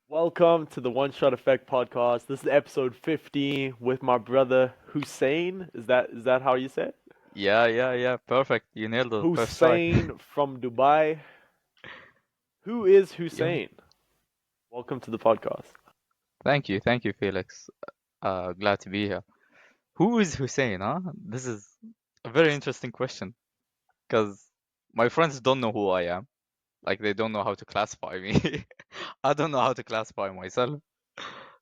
Welcome to the One Shot Effect podcast. This is episode 50 with my brother Hussain. Is that how you say it? Yeah. Perfect. You nailed it first try. Hussain from Dubai. Who is Yeah. Hussain? Welcome to the podcast. Thank you, Felix. Glad to be here. Who is Hussein, huh? This is a very interesting question because my friends don't know who I am. Like they don't know how to classify me. I don't know how to classify myself.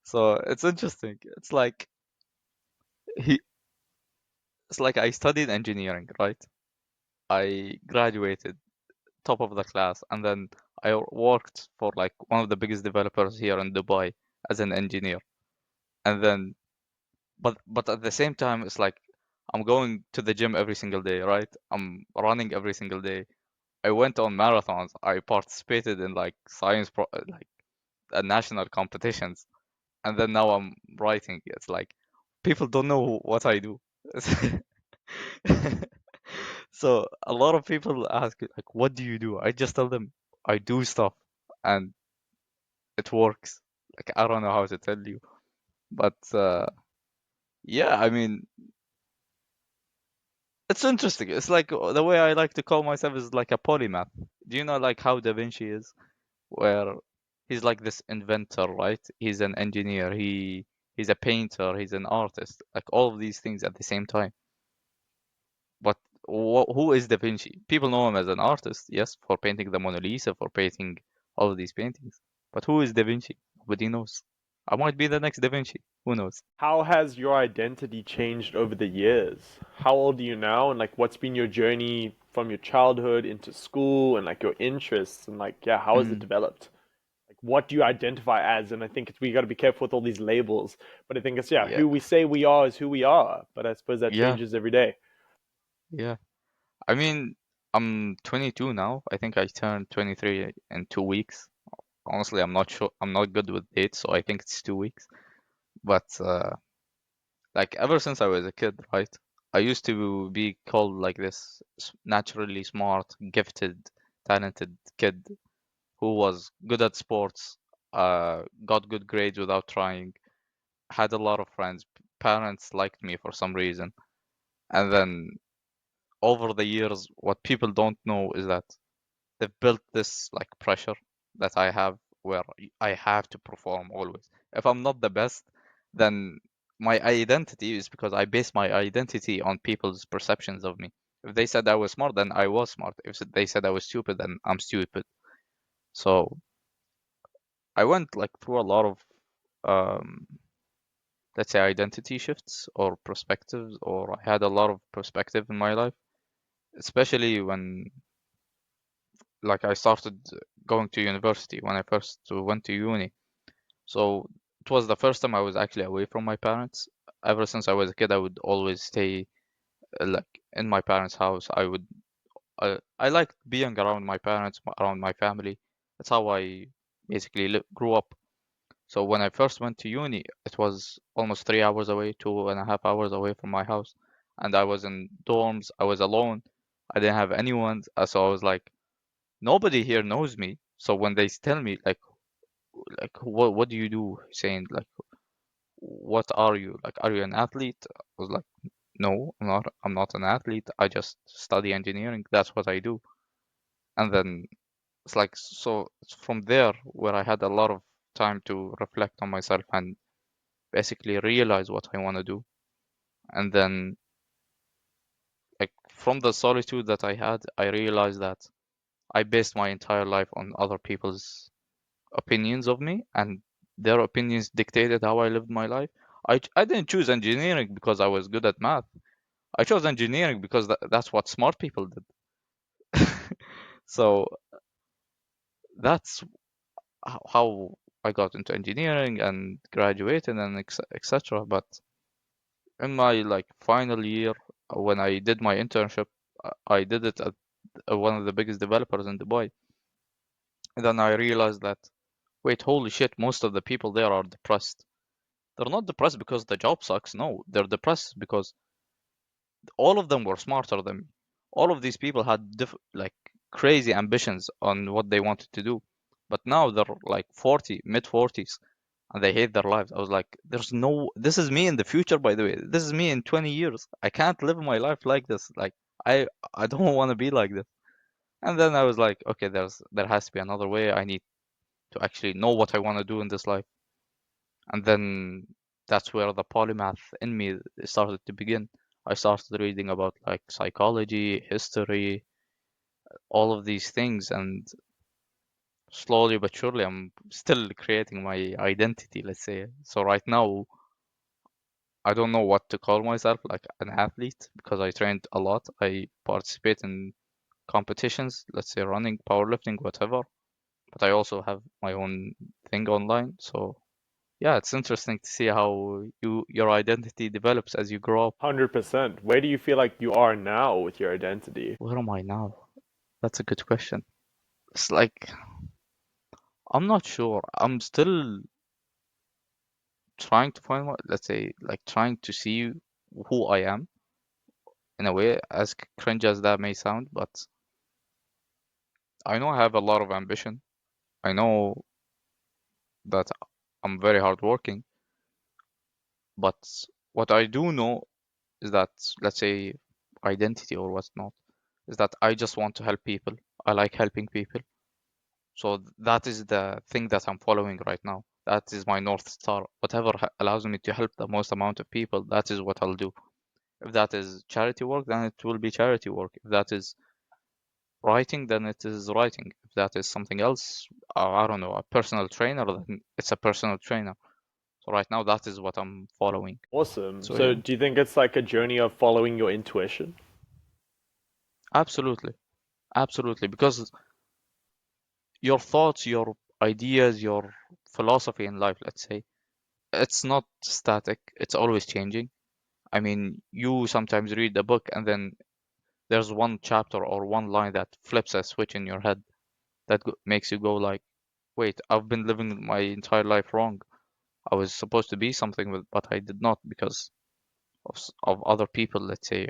So it's interesting. He, it's like I studied engineering, right? I graduated top of the class, and then I worked for like one of the biggest developers here in Dubai as an engineer. And then but at the same time it's like I'm going to the gym every single day, right? I'm running every single day. I went on marathons. I participated in like like national competitions, and then now I'm writing. It's like people don't know what I do. So a lot of people ask like, "What do you do?" I just tell them I do stuff, and it works. Like I don't know how to tell you, but yeah, I mean, it's interesting. It's like the way I like to call myself is like a polymath. Do you know like how Da Vinci is, where he's like this inventor, right? He's an engineer. He's a painter. He's an artist. Like all of these things at the same time. But who is Da Vinci? People know him as an artist, yes, for painting the Mona Lisa, for painting all of these paintings. But who is Da Vinci? Nobody knows. I might be the next Da Vinci. Who knows? How has your identity changed over the years? How old are you now? And like, what's been your journey from your childhood into school and like your interests? And like, yeah, how has it Mm, developed? Like, what do you identify as? And I think we got to be careful with all these labels. But I think it's, yeah, yeah, who we say we are is who we are. But I suppose that yeah, changes every day. yeah. I mean, I'm 22 now. I think I turned 23 in 2 weeks. Honestly, I'm not sure. I'm not good with dates, so I think it's 2 weeks. But like ever since I was a kid, right? I used to be called like this naturally smart, gifted, talented kid who was good at sports, got good grades without trying, had a lot of friends. Parents liked me for some reason. And then over the years, what people don't know is that they've built this like pressure that I have where I have to perform always. If I'm not the best, then my identity is because I base my identity on people's perceptions of me. If they said I was smart, then I was smart. If they said I was stupid, then I'm stupid. So I went like through a lot of um, let's say identity shifts or perspectives, or I had a lot of perspective in my life, especially when like I started going to university when I first went to uni. So it was the first time I was actually away from my parents. Ever since I was a kid, I would always stay like in my parents' house. I liked being around my parents, around my family. That's how I basically grew up. So when I first went to uni, it was almost 3 hours away, 2.5 hours away from my house, and I was in dorms. I was alone. I didn't have anyone, so I was like, nobody here knows me. So when they tell me like what do you do, saying like what are you? Like, are you an athlete? I was like, no, I'm not an athlete. I just study engineering. That's what I do. And then it's like, so it's from there where I had a lot of time to reflect on myself and basically realize what I want to do. And then, like, from the solitude that I had, I realized that I based my entire life on other people's opinions of me, and their opinions dictated how I lived my life. I didn't choose engineering because I was good at math. I chose engineering because that's what smart people did. So that's how I got into engineering and graduated and etc. But in my like final year, when I did my internship, I did it at one of the biggest developers in Dubai. And then I realized that, wait, holy shit, most of the people there are depressed. They're not depressed because the job sucks. No, they're depressed because all of them were smarter than me. All of these people had like crazy ambitions on what they wanted to do. But now they're like 40, mid 40s, and they hate their lives. I was like, there's no, this is me in the future, by the way. This is me in 20 years. I can't live my life like this. Like, I, I don't want to be like this. And then I was like, okay, there has to be another way. I need to actually know what I want to do in this life. And then that's where the polymath in me started to begin. I started reading about like psychology, history, all of these things, and slowly but surely I'm still creating my identity, let's say. So right now I don't know what to call myself, like an athlete, because I trained a lot. I participate in competitions, let's say running, powerlifting, whatever. But I also have my own thing online. So yeah, it's interesting to see how your identity develops as you grow up. 100%. Where do you feel like you are now with your identity? Where am I now? That's a good question. It's like I'm not sure. I'm still trying to find what, let's say, like trying to see who I am in a way, as cringe as that may sound, but I know I have a lot of ambition. I know that I'm very hardworking, but what I do know is that, let's say, identity or what's not, is that I just want to help people. I like helping people. So that is the thing that I'm following right now. That is my North Star. Whatever allows me to help the most amount of people, that is what I'll do. If that is charity work, then it will be charity work. If that is writing, then it is writing. If that is something else, I don't know, a personal trainer, then it's a personal trainer. So right now, that is what I'm following. Awesome. So So yeah, do you think it's like a journey of following your intuition? absolutely, absolutely, because your thoughts, your ideas, your philosophy in life, let's say, it's not static. It's always changing. I mean, you sometimes read a book and then there's one chapter or one line that flips a switch in your head that makes you go like, wait, I've been living my entire life wrong. I was supposed to be something, but I did not because of other people, let's say,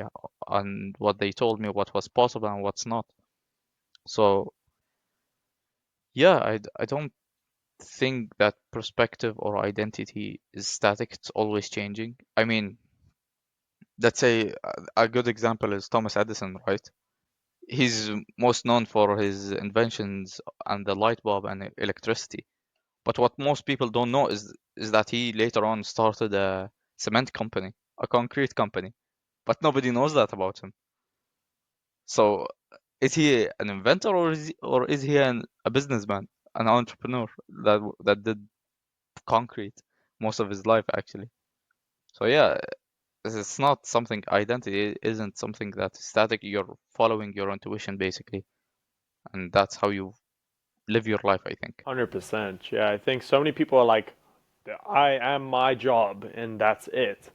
and what they told me, what was possible and what's not. So yeah, I don't think that perspective or identity is static. It's always changing. I mean, let's say a good example is Thomas Edison, right? He's most known for his inventions and the light bulb and electricity. But what most people don't know is that he later on started a cement company, a concrete company. But nobody knows that about him. So is he an inventor or is he a businessman, an entrepreneur that did concrete most of his life actually? So yeah, it's not something identity isn't something that's static. You're following your intuition basically, and that's how you live your life, I think. 100%. Yeah, I think so many people are like, I am my job and that's it.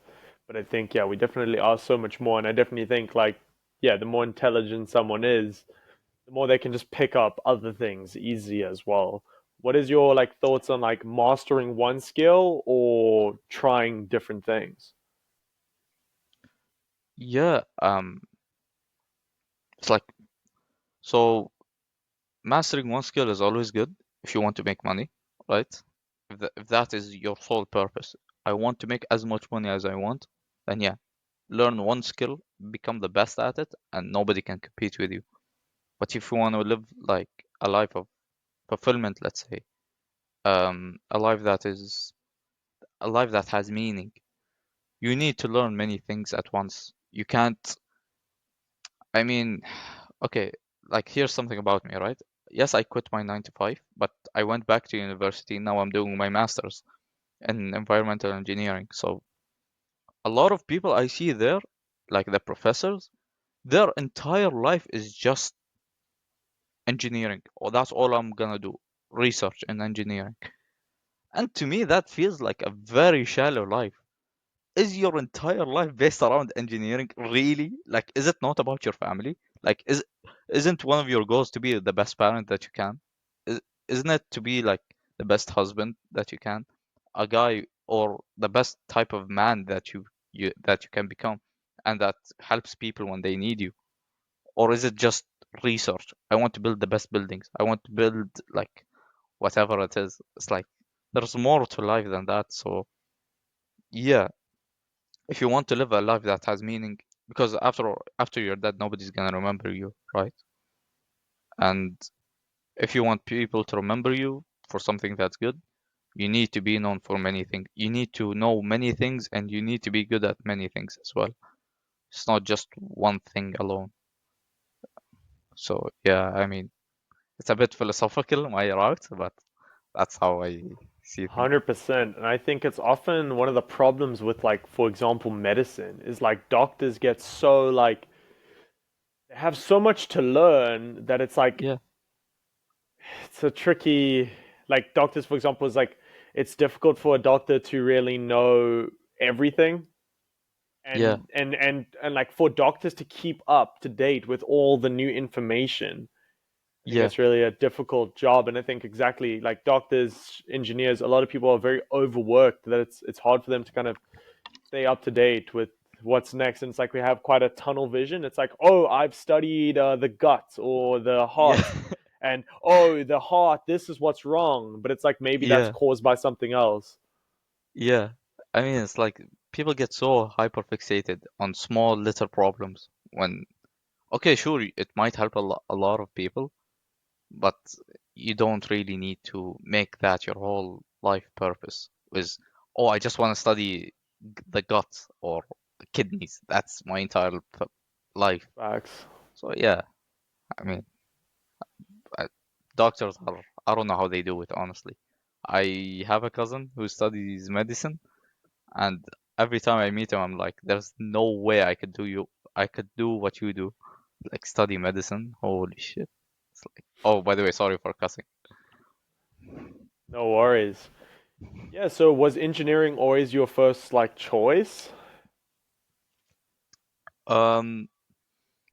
But I think, yeah, we definitely are so much more. And I definitely think, like, yeah, the more intelligent someone is, the more they can just pick up other things easy as well. What is your like thoughts on like mastering one skill or trying different things? Yeah, it's like so mastering one skill is always good if you want to make money, right? If that is your sole purpose, I want to make as much money as I want, then yeah, learn one skill, become the best at it, and nobody can compete with you. But if you want to live like a life of fulfillment, let's say, a life that is a life that has meaning, you need to learn many things at once. You can't, I mean, okay, like here's something about me, right? Yes, I quit my 9 to 5, but I went back to university. Now I'm doing my master's in environmental engineering. So a lot of people I see there, like the professors, their entire life is just engineering. Or that's all I'm gonna do, research and engineering. And to me, that feels like a very shallow life. Is your entire life based around engineering really? Like, is it not about your family? Like, isn't one of your goals to be the best parent that you can? Is, isn't it to be like the best husband that you can, a guy or the best type of man that you can become, and that helps people when they need you? Or is it just research? I want to build the best buildings. I want to build like whatever it is. It's like there's more to life than that. So yeah, if you want to live a life that has meaning, because after you're dead, nobody's gonna remember you, right? And if you want people to remember you for something that's good, you need to be known for many things. You need to know many things, and you need to be good at many things as well. It's not just one thing alone. So yeah, I mean, it's a bit philosophical, my route, but that's how I see things. 100%. And I think it's often one of the problems with, like, for example, medicine is like doctors get so like they have so much to learn that it's like Yeah, it's a tricky, like doctors, for example, is like it's difficult for a doctor to really know everything. yeah, And like for doctors to keep up to date with all the new information, I think yeah, it's really a difficult job. And I think exactly like doctors, engineers, a lot of people are very overworked that it's hard for them to kind of stay up to date with what's next. And it's like we have quite a tunnel vision. It's like, oh, I've studied the gut or the yeah, heart, and oh, the heart, this is what's wrong. But it's like maybe that's yeah, caused by something else. yeah. I mean, it's like people get so hyperfixated on small little problems when, okay, sure, it might help a lot of people, but you don't really need to make that your whole life purpose. With, oh, I just want to study the gut or the kidneys. That's my entire life. Facts. So yeah, I mean, uh, doctors are, I don't know how they do it, honestly. I have a cousin who studies medicine, and every time I meet him, I'm like, there's no way I could do what you do, like study medicine. Holy shit. It's like, oh, by the way, sorry for cussing. No worries. Yeah, so was engineering always your first like choice? Um,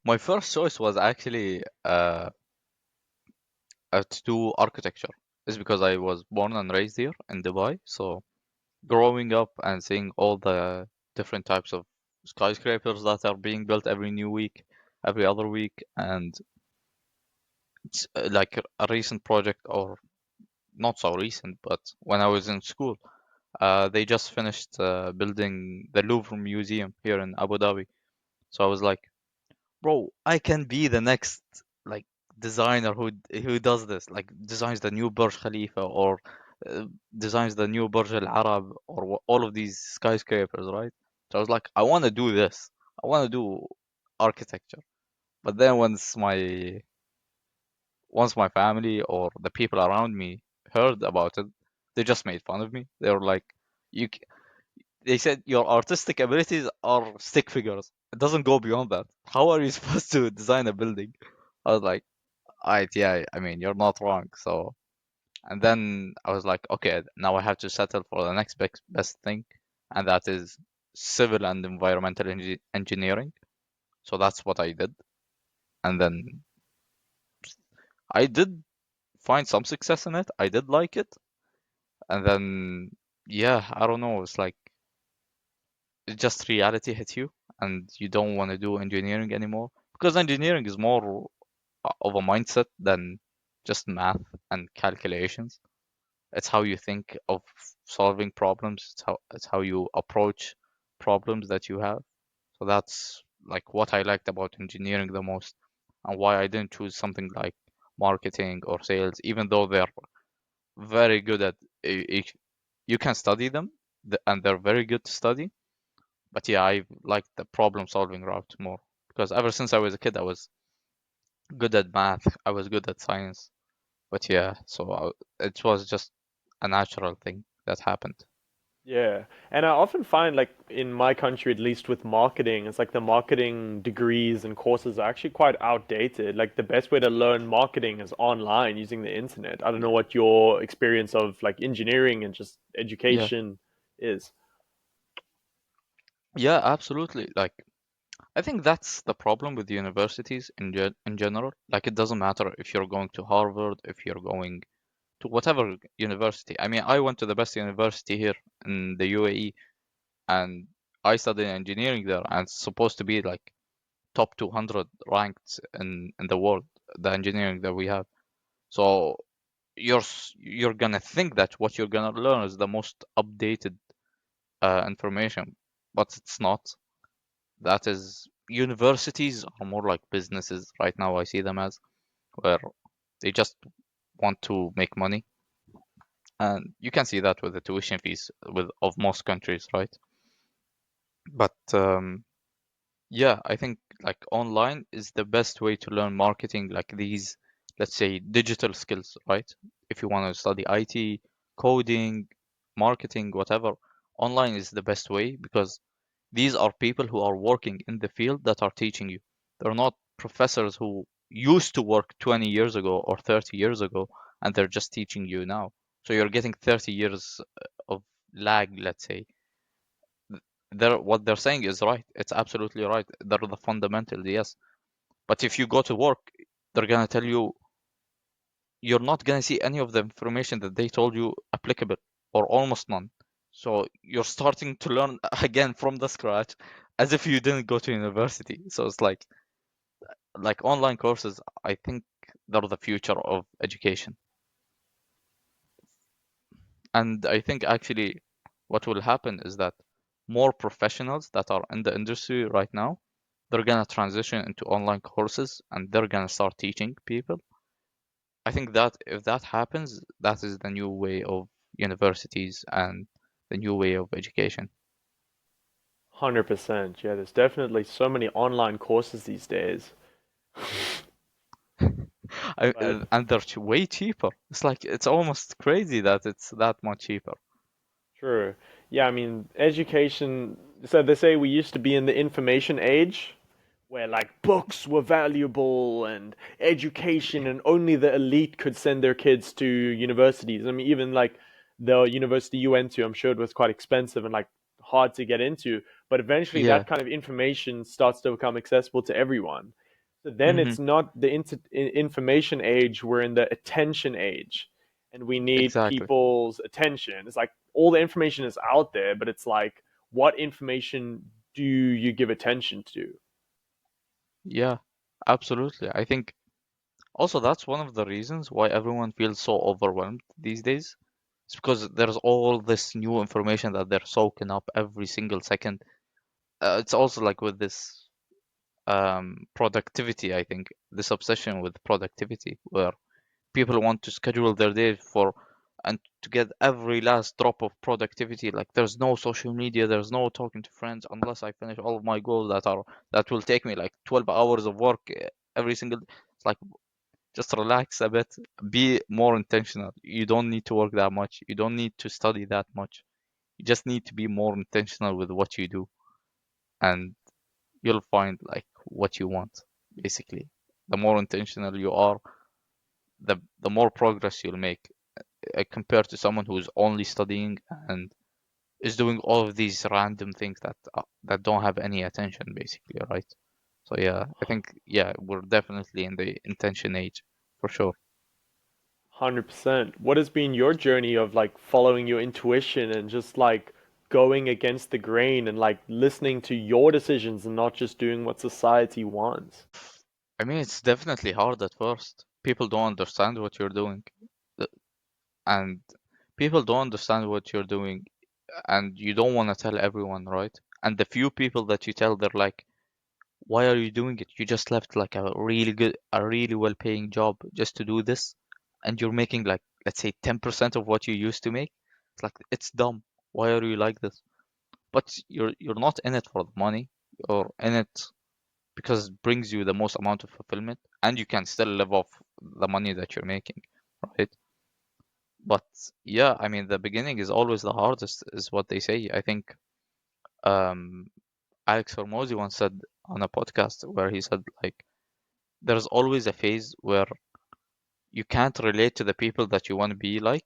my first choice was actually to do architecture. It's because I was born and raised here in Dubai, so growing up and seeing all the different types of skyscrapers that are being built every new week, every other week, and it's like a recent project, or not so recent, but when I was in school, they just finished building the Louvre Museum here in Abu Dhabi. So I was like, bro, I can be the next like designer who does this, like designs the new Burj Khalifa or uh, designs the new Burj Al Arab or all of these skyscrapers, right? So I was like, I want to do this. I want to do architecture. But then once my family or the people around me heard about it, they just made fun of me. They were like, you. They said your artistic abilities are stick figures. It doesn't go beyond that. How are you supposed to design a building? I was like, alright, yeah, I mean, you're not wrong. So, and then I was like, okay, now I have to settle for the next best thing, and that is civil and environmental engineering. So that's what I did. And then I did find some success in it. I did like it. And then, yeah, I don't know. It's like, it's just reality hit you, and you don't want to do engineering anymore. Because engineering is more of a mindset than just math and calculations. It's how you think of solving problems. It's how you approach problems that you have. So that's like what I liked about engineering the most, and why I didn't choose something like marketing or sales, even though they're very good at you can study them, and they're very good to study. But yeah, I like the problem solving route more because ever since I was a kid, I was good at math, I was good at science. But yeah, so it was just a natural thing that happened. Yeah. And I often find like in my country at least with marketing, it's like the marketing degrees and courses are actually quite outdated. Like the best way to learn marketing is online using the internet. I don't know what your experience of like engineering and just Yeah, education is. yeah, absolutely. Like I think that's the problem with universities in general. Like it doesn't matter if you're going to Harvard, if you're going to whatever university. I mean, I went to the best university here in the UAE, and I studied engineering there, and it's supposed to be like top 200 ranked in the world, the engineering that we have. So you're gonna think that what you're gonna learn is the most updated information, but it's not. That is, universities are more like businesses right now. I see them as where they just want to make money, and you can see that with the tuition fees with of most countries, right? But yeah, I think like online is the best way to learn marketing, like these, let's say, digital skills, right? If you want to study IT, coding, marketing, whatever, online is the best way because these are people who are working in the field that are teaching you. They're not professors who used to work 20 years ago or 30 years ago and they're just teaching you now. So you're getting 30 years of lag, let's say. What they're saying is right. It's absolutely right. They're the fundamentals, yes. But if you go to work, they're gonna tell you you're not gonna see any of the information that they told you applicable or almost none. So you're starting to learn again from the scratch as if you didn't go to university. So it's like online courses, I think they're the future of education. And I think actually what will happen is that more professionals that are in the industry right now, they're gonna transition into online courses and they're gonna start teaching people. I think that if that happens, that is the new way of universities and the new way of education. 100%. Yeah, there's definitely so many online courses these days. But And they're way cheaper. It's like it's almost crazy that it's that much cheaper. true. Yeah, I mean, education. So they say we used to be in the information age, where like books were valuable and education, and only the elite could send their kids to universities. I mean, even like the university you went to, I'm sure it was quite expensive and like hard to get into. But eventually, Yeah. that kind of information starts to become accessible to everyone. So then Hmm. it's not the information age, we're in the attention age. And we need Exactly. people's attention. It's like all the information is out there, but it's like, what information do you give attention to? Yeah, absolutely. I think also that's one of the reasons why everyone feels so overwhelmed these days. It's because there's all this new information that they're soaking up every single second. It's also like with this productivity, I think, this obsession with productivity, where people want to schedule their day for and to get every last drop of productivity. Like there's no social media, there's no talking to friends unless I finish all of my goals that will take me like 12 hours of work every single. It's like just relax a bit, be more intentional. You don't need to work that much. You don't need to study that much. You just need to be more intentional with what you do, and you'll find like what you want, basically. The more intentional you are, the more progress you'll make compared to someone who's only studying and is doing all of these random things that don't have any attention, basically, right? So yeah, I think yeah, we're definitely in the intention age for sure. 100%. What has been your journey of like following your intuition and just like going against the grain and like listening to your decisions and not just doing what society wants? I mean, it's definitely hard at first. People don't understand what you're doing, th- and people don't understand what you're doing, and you don't want to tell everyone, right? And the few people that you tell, they're like, why are you doing it? You just left like a really well-paying job just to do this, and you're making like, let's say, 10% of what you used to make. It's like, it's dumb. Why are you like this? But you're not in it for the money. You're in it because it brings you the most amount of fulfillment, and you can still live off the money that you're making, right? But yeah, I mean, the beginning is always the hardest, is what they say. I think um, Alex Hormozy once said on a podcast where he said like there's always a phase where you can't relate to the people that you want to be like,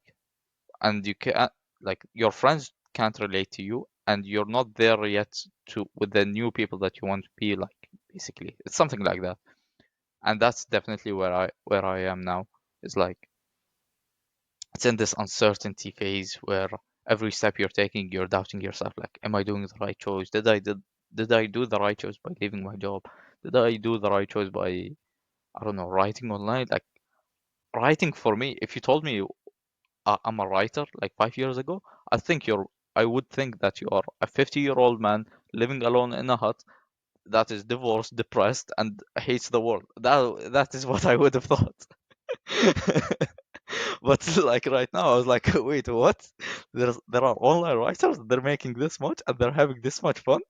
and you can't, like, your friends can't relate to you, and you're not there yet to with the new people that you want to be like. Basically, it's something like that, and that's definitely where I am now. Is like it's in this uncertainty phase where every step you're taking, you're doubting yourself. Like, am I doing the right choice? Did I do the right choice by leaving my job? Did I do the right choice by, I don't know, writing online? Like, writing for me, if you told me I'm a writer like 5 years ago, I think I would think that you are a 50-year-old man living alone in a hut that is divorced, depressed, and hates the world. That is what I would have thought. But like right now, I was like, wait, what? There are online writers. They're making this much and they're having this much fun.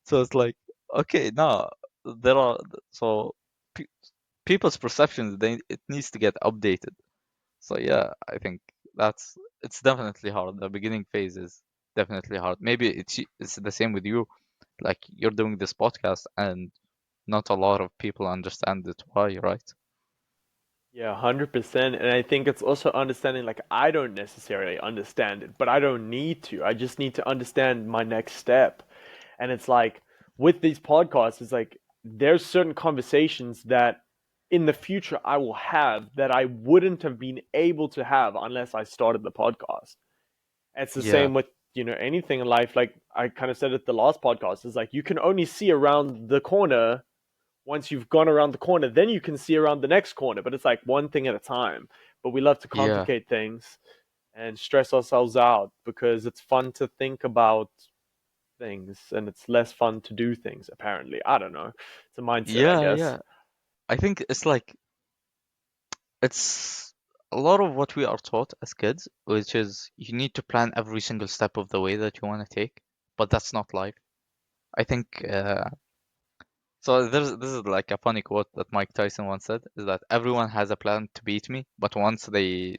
So it's like, okay, now there are so pe people's perceptions. It needs to get updated. So yeah, I think it's definitely hard. The beginning phase is definitely hard. Maybe it's the same with you. Like you're doing this podcast and not a lot of people understand it. Why, right? Yeah, 100%. And I think it's also understanding, like, I don't necessarily understand it, but I don't need to. I just need to understand my next step. And it's like, with these podcasts, it's like, there's certain conversations that in the future I will have that I wouldn't have been able to have unless I started the podcast. It's the Yeah, same with, anything in life. Like I kind of said at the last podcast, is like, you can only see around the corner once you've gone around the corner, then you can see around the next corner. But it's like one thing at a time. But we love to yeah, complicate things and stress ourselves out because it's fun to think about things and it's less fun to do things, apparently. I don't know. It's a mindset, I guess. yeah. I think it's like it's a lot of what we are taught as kids, which is you need to plan every single step of the way that you want to take, but that's not life. I think so. This is like a funny quote that Mike Tyson once said is that everyone has a plan to beat me, but once they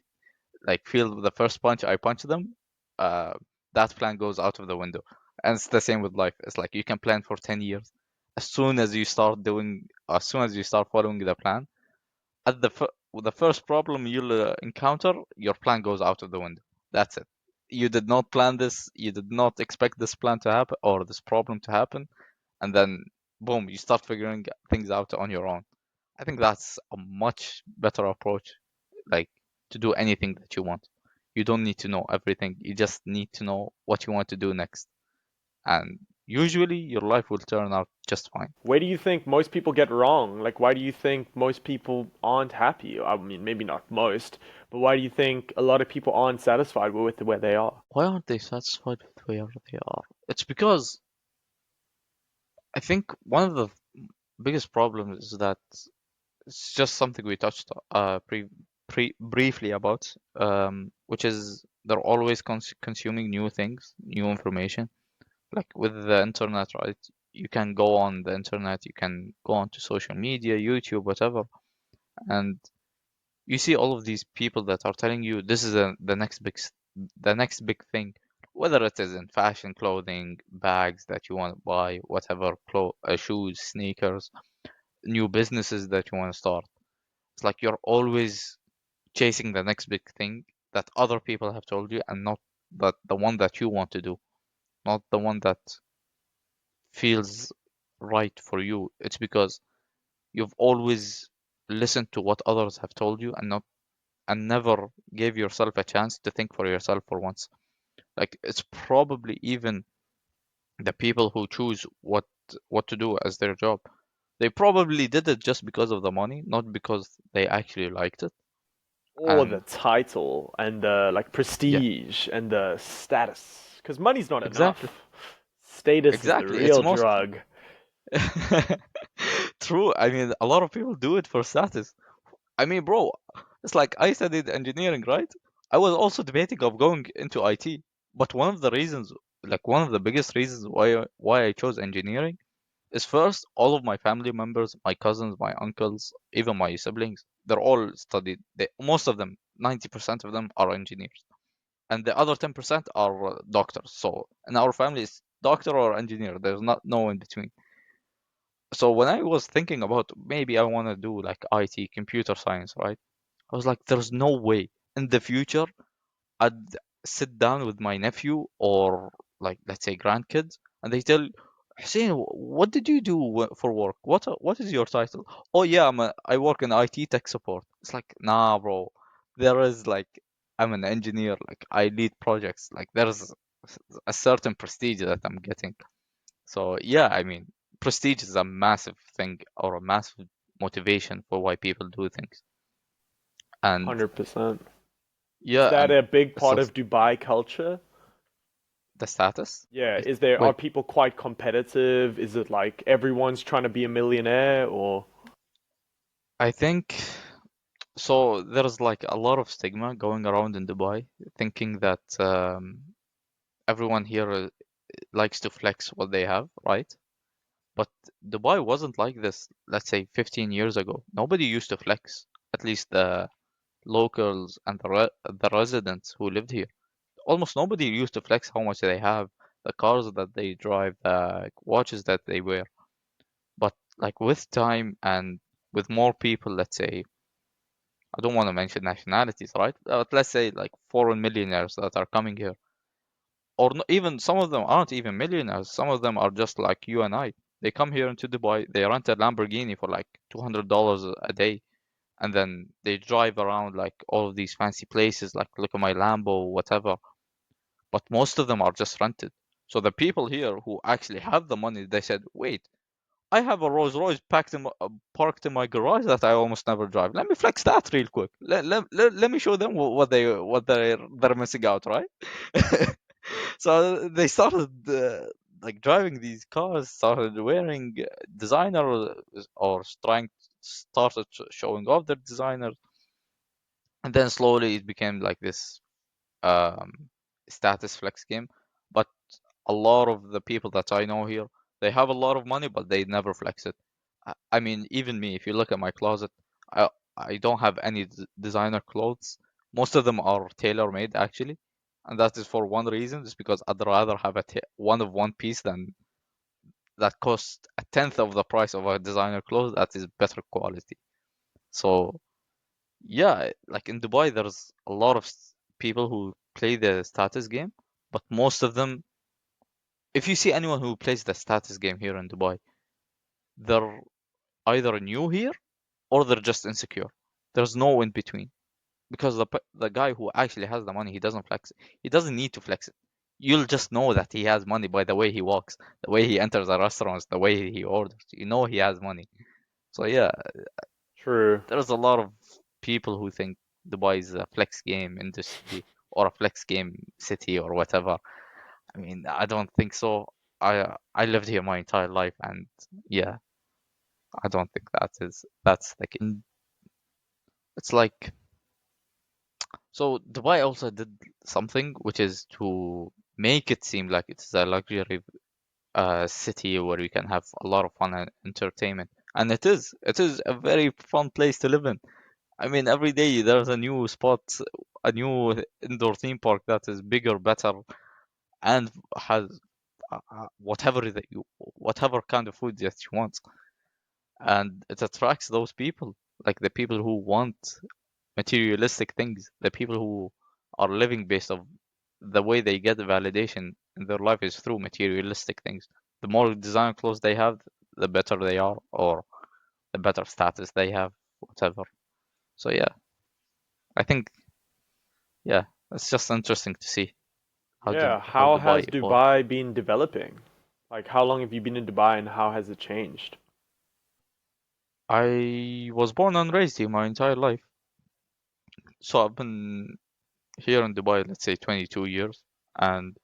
like feel the first punch I punch them, uh, that plan goes out of the window. And it's the same with life. It's like you can plan for 10 years. As soon as you start following the plan, at the first problem you'll encounter, your plan goes out of the window. That's it. You did not plan this. You did not expect this plan to happen or this problem to happen, and then boom, you start figuring things out on your own. I think that's a much better approach, like to do anything that you want. You don't need to know everything. You just need to know what you want to do next, and usually your life will turn out just fine. Where do you think most people get wrong? Like, why do you think most people aren't happy? I mean, maybe not most, but why do you think a lot of people aren't satisfied with where they are? Why aren't they satisfied with where they are? It's because I think one of the biggest problems is that it's just something we touched briefly about, which is they're always consuming new things, new information. Like with the internet, right? You can go on the internet, you can go onto social media, YouTube, whatever, and you see all of these people that are telling you this is the next big thing, whether it is in fashion, clothing, bags that you want to buy, whatever, shoes, sneakers, new businesses that you want to start. It's like you're always chasing the next big thing that other people have told you and not the one that you want to do, not the one that feels right for you. It's because you've always listened to what others have told you and never gave yourself a chance to think for yourself for once. Like it's probably even the people who choose what to do as their job. They probably did it just because of the money, not because they actually liked it. Or the And title and the like yeah, prestige and the status. Because money's not exactly. enough. Status is the Exactly. It's real most drug. true. I mean, a lot of people do it for status. I mean, bro, it's like I studied engineering, right? I was also debating of going into IT, but one of the biggest reasons why I chose engineering is first, all of my family members, my cousins, my uncles, even my siblings, they're all studied. Most of them, 90% of them are engineers, and the other 10% are doctors. So in our family, it's doctor or engineer. There's not no in between. So when I was thinking about maybe I want to do like IT, computer science, right? I was like, there's no way in the future I'd sit down with my nephew or like let's say grandkids and they tell Hussein, what did you do for work? What is your title? Oh yeah, I work in IT tech support. It's like, nah, bro. There is like I'm an engineer, like I lead projects. Like there's a certain prestige that I'm getting. So yeah, I mean, prestige is a massive thing or a massive motivation for why people do things. And 100%. Is yeah, that and a big it's part of just Dubai culture? the status. Yeah, Like, is there are wait, people quite competitive? Is it like everyone's trying to be a millionaire or I think so. There's like a lot of stigma going around in Dubai, thinking that everyone here likes to flex what they have, right? But Dubai wasn't like this, let's say 15 years ago. Nobody used to flex, at least the locals and the residents who lived here. Almost nobody used to flex how much they have, the cars that they drive, the watches that they wear. But like with time and with more people, let's say, I don't want to mention nationalities, right? But let's say like foreign millionaires that are coming here, or not, even some of them aren't even millionaires. Some of them are just like you and I. They come here into Dubai, they rent a Lamborghini for like $200 a day, and then they drive around like all of these fancy places, like look at my Lambo, whatever. But most of them are just rented. So the people here who actually have the money, they said, wait, I have a Rolls Royce parked in my garage that I almost never drive. Let me flex that real quick. Let me show them what they're missing out, right? So they started like driving these cars, started wearing designer or trying started showing off their designers, and then slowly it became like this um, status flex game. But a lot of the people that I know here, they have a lot of money, but they never flex it. I mean, even me, if you look at my closet, I I don't have any designer clothes. Most of them are tailor-made actually, and that is for one reason, it's because I'd rather have one of one piece than that costs a tenth of the price of a designer clothes that is better quality. So yeah, like in Dubai, there's a lot of people who play the status game, but most of them, if you see anyone who plays the status game here in Dubai, they're either new here or they're just insecure. There's no in between because the guy who actually has the money, he doesn't flex it. He doesn't need to flex it. You'll just know that he has money by the way he walks, the way he enters the restaurants, the way he orders. You know he has money. So yeah, true? there's a lot of people who think Dubai is a flex game industry or a flex game city or whatever. I mean, I don't think so. I lived here my entire life, and yeah, I don't think that's like it's like so Dubai also did something which is to make it seem like it's a luxury city where you can have a lot of fun and entertainment, and it is a very fun place to live in. I mean, every day there's a new spot, a new indoor theme park that is bigger, better, and has whatever kind of food that you want, and it attracts those people, like the people who want materialistic things, the people who are living based of the way they get validation in their life is through materialistic things. The more design clothes they have, the better they are, or the better status they have, whatever. So yeah, I think yeah, it's just interesting to see Yeah, how how Dubai has evolved. Dubai been developing? Like how long have you been in Dubai and how has it changed? I was born and raised here my entire life, so I've been here in Dubai, let's say 22 years, and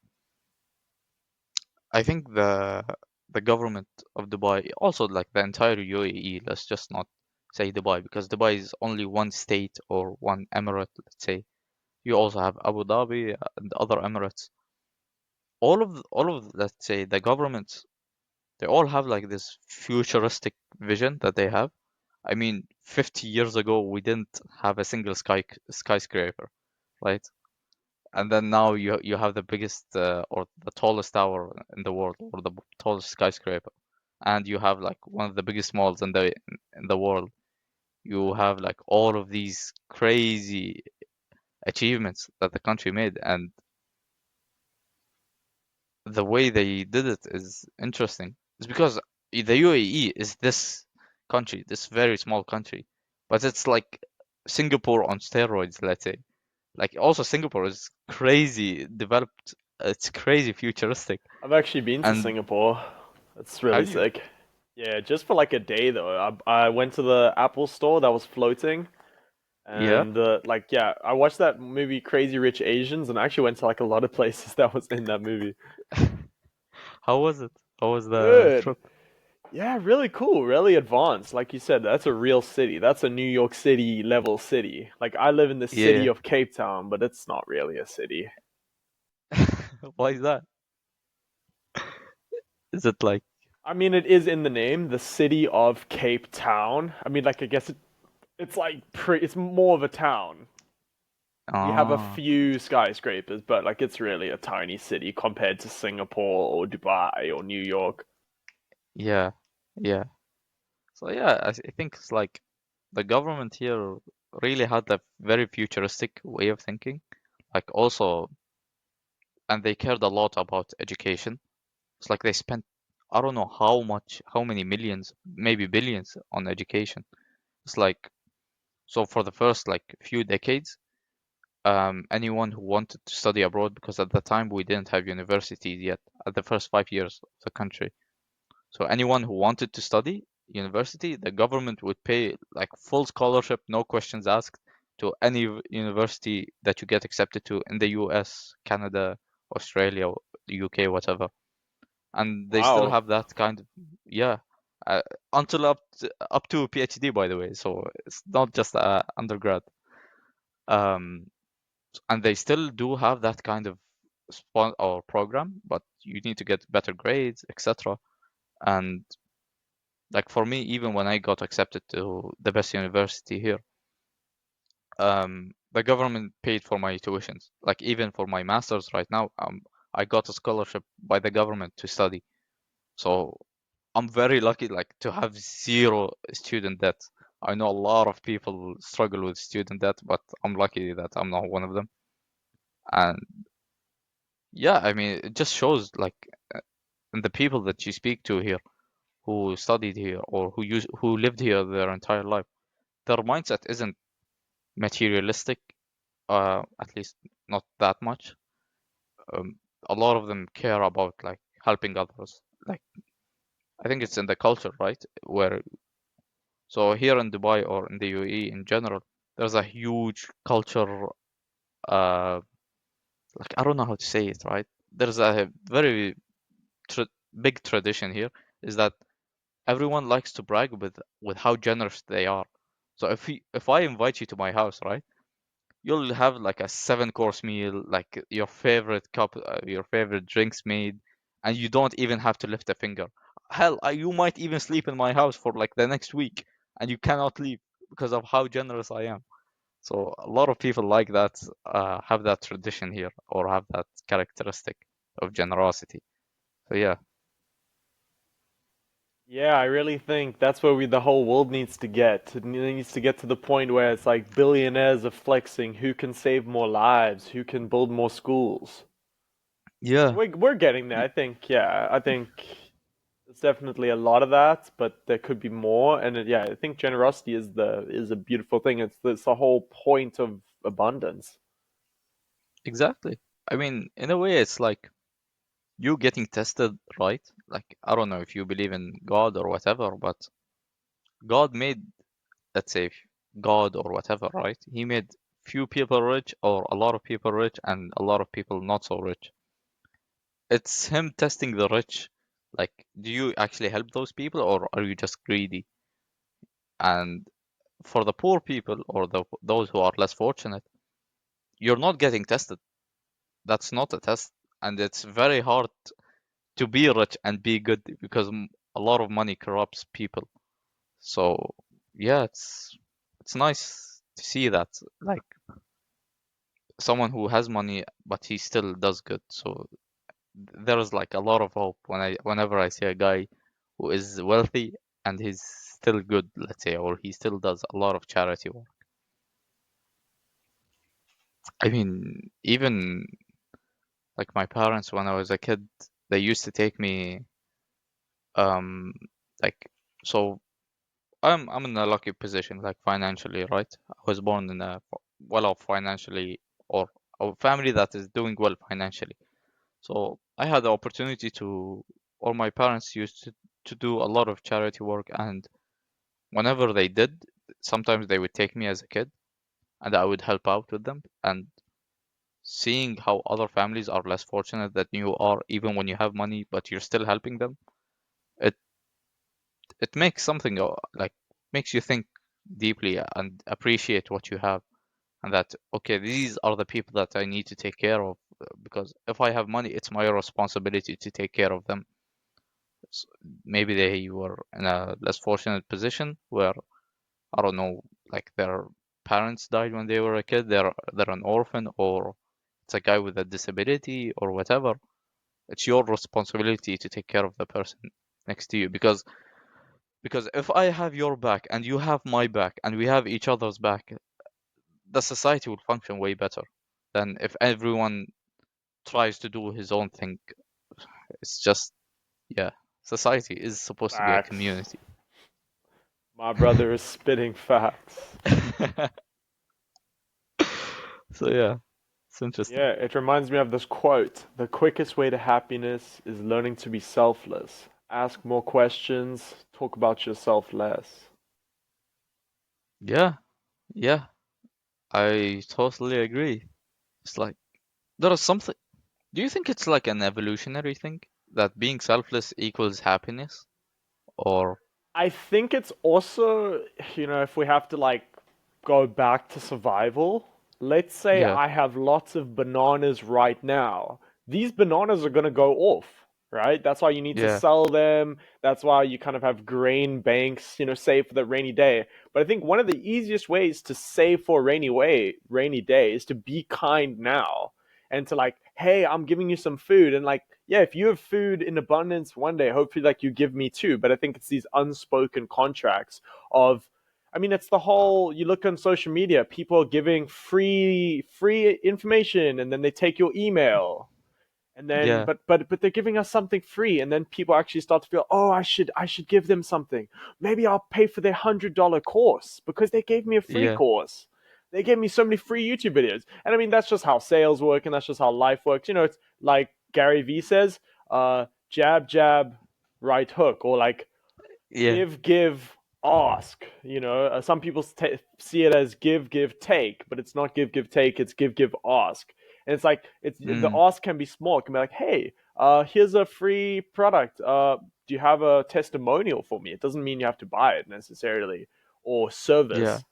I think the government of Dubai, also like the entire UAE, let's just not say Dubai because Dubai is only one state or one emirate, let's say. You also have Abu Dhabi and other emirates. All of let's say the governments, they all have like this futuristic vision that they have. I mean, 50 years ago we didn't have a single skyscraper, right? And then now you have the biggest or the tallest tower in the world or the tallest skyscraper, and you have like one of the biggest malls in the world. You have like all of these crazy achievements that the country made, and the way they did it is interesting. It's because the UAE is this country, this very small country, but it's like Singapore on steroids, let's say. Like also Singapore is crazy developed. It's crazy futuristic. I've actually been to And Singapore. That's really have you? sick. Yeah, just for like a day though. I went to the Apple store that was floating. Yeah. And like yeah, I watched that movie Crazy Rich Asians, and I actually went to like a lot of places that was in that movie. How was it? How was the Good. trip? Yeah, really cool, really advanced. Like you said, that's a real city. That's a New York City level city. Like I live in the city Yeah. of Cape Town, but it's not really a city. Why is that? Is it like, I mean, it is in the name, the city of Cape Town. I mean, like I guess it's like it's more of a town. We have a ah, few skyscrapers, but like it's really a tiny city compared to Singapore or Dubai or New York. yeah, yeah. So yeah, I think it's like the government here really had a very futuristic way of thinking. Like also, and they cared a lot about education. It's like they spent, I don't know how much, how many millions, maybe billions on education. It's like, so for the first like few decades, anyone who wanted to study abroad, because at the time we didn't have universities yet, at the first 5 years of the country. So anyone who wanted to study university, the government would pay like full scholarship, no questions asked, to any university that you get accepted to in the US, Canada, Australia, the UK, whatever. And they still Wow. have that kind of, yeah, uh, until up to PhD, by the way. So it's not just undergrad. Um, and they still do have that kind of spon or program, but you need to get better grades, etc. And like for me, even when I got accepted to the best university here, the government paid for my tuitions. Like even for my master's right now, I got a scholarship by the government to study. So I'm very lucky, like to have zero student debt. I know a lot of people struggle with student debt, but I'm lucky that I'm not one of them. And yeah, I mean, it just shows like in the people that you speak to here who studied here or who lived here their entire life, their mindset isn't materialistic, at least not that much. Um, a lot of them care about like helping others. Like I think it's in the culture, right? Where so here in Dubai or in the UAE in general, there's a huge culture. Uh, like I don't know how to say it, right? There's a very tra big tradition here is that everyone likes to brag with how generous they are. So if I invite you to my house, right? You'll have like a 7 course meal, like your favorite cup, your favorite drinks made, and you don't even have to lift a finger. Hell, you might even sleep in my house for like the next week, and you cannot leave because of how generous I am. So a lot of people like that, have that tradition here, or have that characteristic of generosity. So yeah, Yeah, I really think that's where the whole world needs to get. It needs to get to the point where it's like billionaires are flexing who can save more lives, who can build more schools. And yeah, we're getting there. y- I think, yeah, I think there's definitely a lot of that, but there could be more. And yeah, I think generosity is a beautiful thing. It's the whole point of abundance. exactly. I mean, in a way, it's like you getting tested, right? Like, I don't know if you believe in God or whatever, but God made, let's say, God or whatever, right? He made few people rich or a lot of people rich and a lot of people not so rich. It's him testing the rich. Like, do you actually help those people or are you just greedy? And for the poor people or those who are less fortunate, you're not getting tested. That's not a test. And it's very hard to be rich and be good because a lot of money corrupts people. So yeah, it's nice to see that like someone who has money but he still does good. So there's like a lot of hope whenever I see a guy who is wealthy and he's still good, let's say, or he still does a lot of charity work. I mean, even like my parents when I was a kid, they used to take me um like so I'm in a lucky position, like financially, right? I was born in a well-off financially or a family that is doing well financially. So I had the opportunity to, or my parents used to do a lot of charity work, and whenever they did, sometimes they would take me as a kid. and I would help out with them. And seeing how other families are less fortunate than you are, even when you have money, but you're still helping them, it it makes something like makes you think deeply and appreciate what you have. And that, okay, these are the people that I need to take care of, because if I have money, it's my responsibility to take care of them. S- Maybe they were in a less fortunate position where, I don't know, like their parents died when they were a kid, they're an orphan, or it's a guy with a disability or whatever. It's your responsibility to take care of the person next to you, because if I have your back and you have my back and we have each other's back, the society will function way better than if everyone tries to do his own thing. It's just, yeah, society is supposed to be a Facts. community. My brother is spitting facts. So yeah, it's interesting. Yeah, it reminds me of this quote: "The quickest way to happiness is learning to be selfless. Ask more questions, talk about yourself less." Yeah, yeah, I totally agree. It's like there is something. Do you think it's like an evolutionary thing that being selfless equals happiness? Or I think it's also, if we have to like go back to survival, let's say yeah, I have lots of bananas right now. These bananas are going to go off, right? That's why you need to yeah, sell them. That's why you kind of have grain banks, save for the rainy day. But I think one of the easiest ways to save for a rainy day is to be kind now and to like, hey, I'm giving you some food, and like, yeah, if you have food in abundance one day, hopefully like you give me too. But I think it's these unspoken contracts of, I mean, it's the whole, you look on social media, people are giving free information, and then they take your email, and then yeah, but they're giving us something free, and then people actually start to feel, oh, I should give them something. Maybe I'll pay for their $100 course because they gave me a free yeah, course. They gave me so many free YouTube videos. And I mean, that's just how sales work, and that's just how life works. It's like Gary Vee says, jab jab, right hook, or like yeah, give, ask. Some people see it as give, take, but it's not give, take. It's give, ask. And it's like the mm, ask can be small. It can be like, hey, here's a free product. Do you have a testimonial for me? It doesn't mean you have to buy it necessarily, or yeah, service.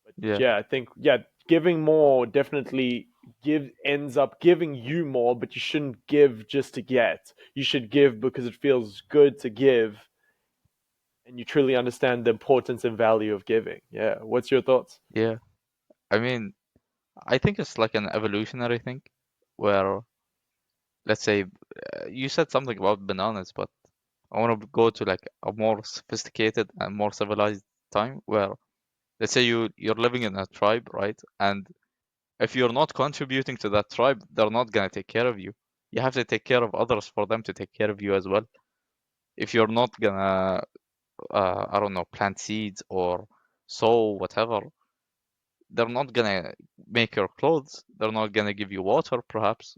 But yeah, yeah, I think, yeah, giving more definitely give ends up giving you more, but you shouldn't give just to get. You should give because it feels good to give, and you truly understand the importance and value of giving. Yeah. What's your thoughts? yeah. I mean, I think it's like an evolutionary thing where, let's say, you said something about bananas, but I want to go to like a more sophisticated and more civilized time where, let's say you're living in a tribe, right? And if you're not contributing to that tribe, they're not gonna take care of you. You have to take care of others for them to take care of you as well. If you're not gonna, I don't know, plant seeds or sow whatever, they're not gonna make your clothes. They're not gonna give you water, perhaps.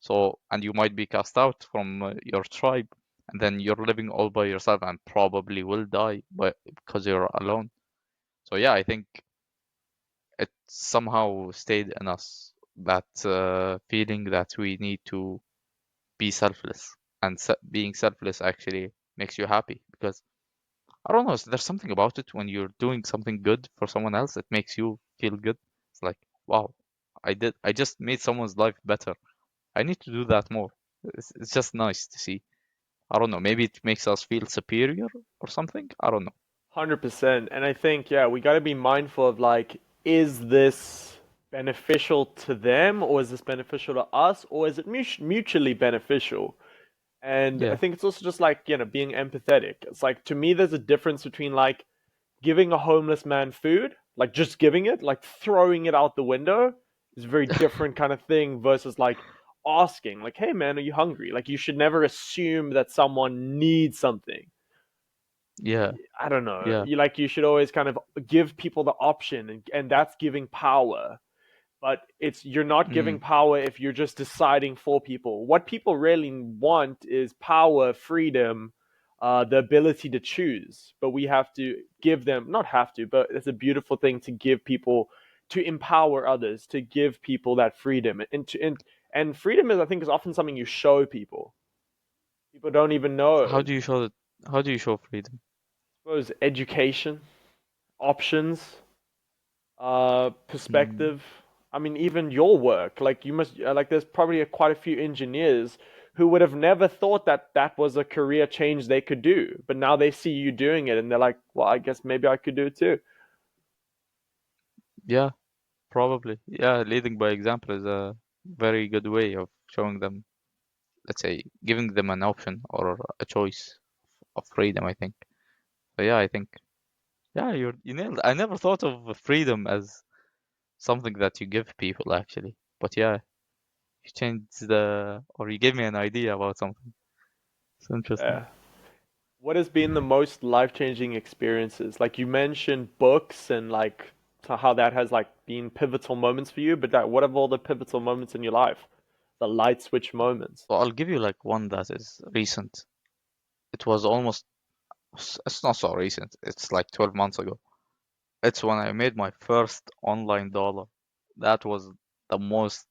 So, and you might be cast out from your tribe, and then you're living all by yourself and probably will die, but because you're alone. So yeah, I think it somehow stayed in us, that feeling that we need to be selfless, and being selfless actually makes you happy, because I don't know, there's something about it when you're doing something good for someone else, it makes you feel good. It's like, wow, I just made someone's life better. I need to do that more. It's just nice to see. I don't know, maybe it makes us feel superior or something. I don't know. 100%. And I think, yeah, we got to be mindful of like, is this beneficial to them, or is this beneficial to us, or is it mutually beneficial? And I Yeah, think it's also just like, being empathetic. It's like, to me, there's a difference between like giving a homeless man food, like just giving it, like throwing it out the window, is a very different kind of thing versus like asking, like, hey man, are you hungry? Like, you should never assume that someone needs something. yeah, I don't know. yeah, You should always kind of give people the option, and that's giving power. But you're not giving mm, power if you're just deciding for people. What people really want is power, freedom, the ability to choose, but we have to give them, not have to, but it's a beautiful thing to give people, to empower others, to give people that freedom. And freedom is, I think, is often something you show people. People don't even know. How I do you show that? How do you show freedom? suppose education, options, Mm, perspective. I mean, even your work, like you must, like there's probably quite a few engineers who would have never thought that that was a career change they could do, but now they see you doing it and they're like, well, I guess maybe I could do it too. yeah, probably. Yeah, leading by example is a very good way of showing them, let's say, giving them an option or a choice of freedom, I think. So yeah, I think, yeah, you nailed it. I never thought of freedom as something that you give people actually. But yeah, you changed or you gave me an idea about something. It's interesting. Yeah. What has been the most life-changing experiences? Like you mentioned books and like so how that has like been pivotal moments for you, but that what have all the pivotal moments in your life? The light switch moments. So I'll give you like one that is recent. It was almost, it's not so recent. It's like 12 months ago. It's when I made my first online dollar. That was the most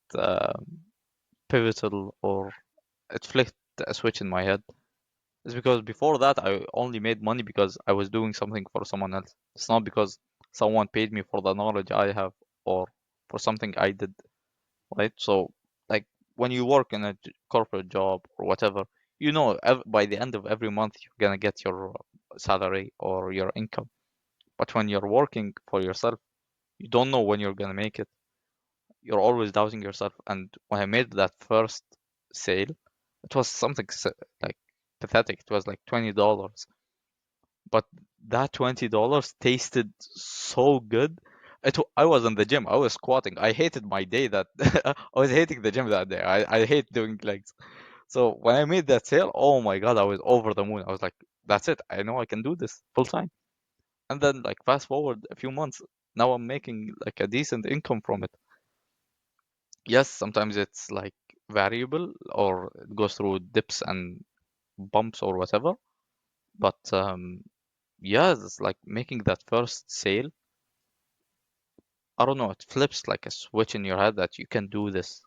pivotal, or it flicked a switch in my head. It's because before that I only made money because I was doing something for someone else. It's not because someone paid me for the knowledge I have or for something I did, right? So, like when you work in a corporate job or whatever, you know, by the end of every month you're gonna get your salary or your income. But when you're working for yourself, you don't know when you're gonna make it. You're always doubting yourself. And when I made that first sale, it was something like pathetic. It was like $20, but that $20 tasted so good. I was in the gym. I was squatting. I hated my day that I was hating the gym that day. I hate doing legs. So when I made that sale, oh my God, I was over the moon. I was like, that's it. I know I can do this full time. And then like fast forward a few months, now I'm making like a decent income from it. Yes, sometimes it's like variable or it goes through dips and bumps or whatever. But yeah, it's like making that first sale. I don't know, it flips like a switch in your head that you can do this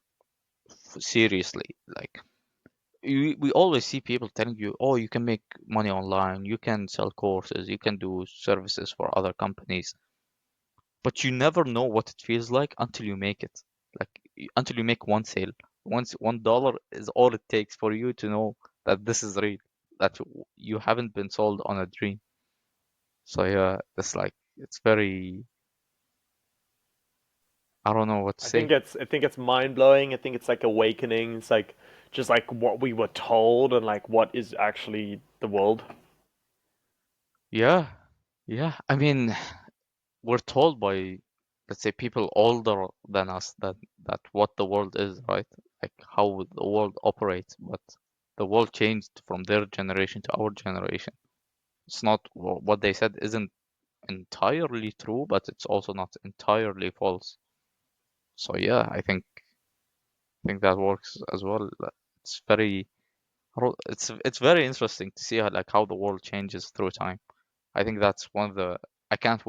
seriously. Like we always see people telling you, oh, you can make money online, you can sell courses, you can do services for other companies, but you never know what it feels like until you make it. Like until you make one sale. Once $1 is all it takes for you to know that this is real, that you haven't been sold on a dream. So yeah, it's like it's very, I don't know what to say. I think it's mind blowing. I think it's like awakening. It's like just like what we were told and like what is actually the world. Yeah, yeah. I mean, we're told by, let's say, people older than us that what the world is, right? Like how the world operates, but the world changed from their generation to our generation. It's not what they said isn't entirely true, but it's also not entirely false. So yeah, I think that works as well. It's very it's very interesting to see how like how the world changes through time. I think that's one of the I can't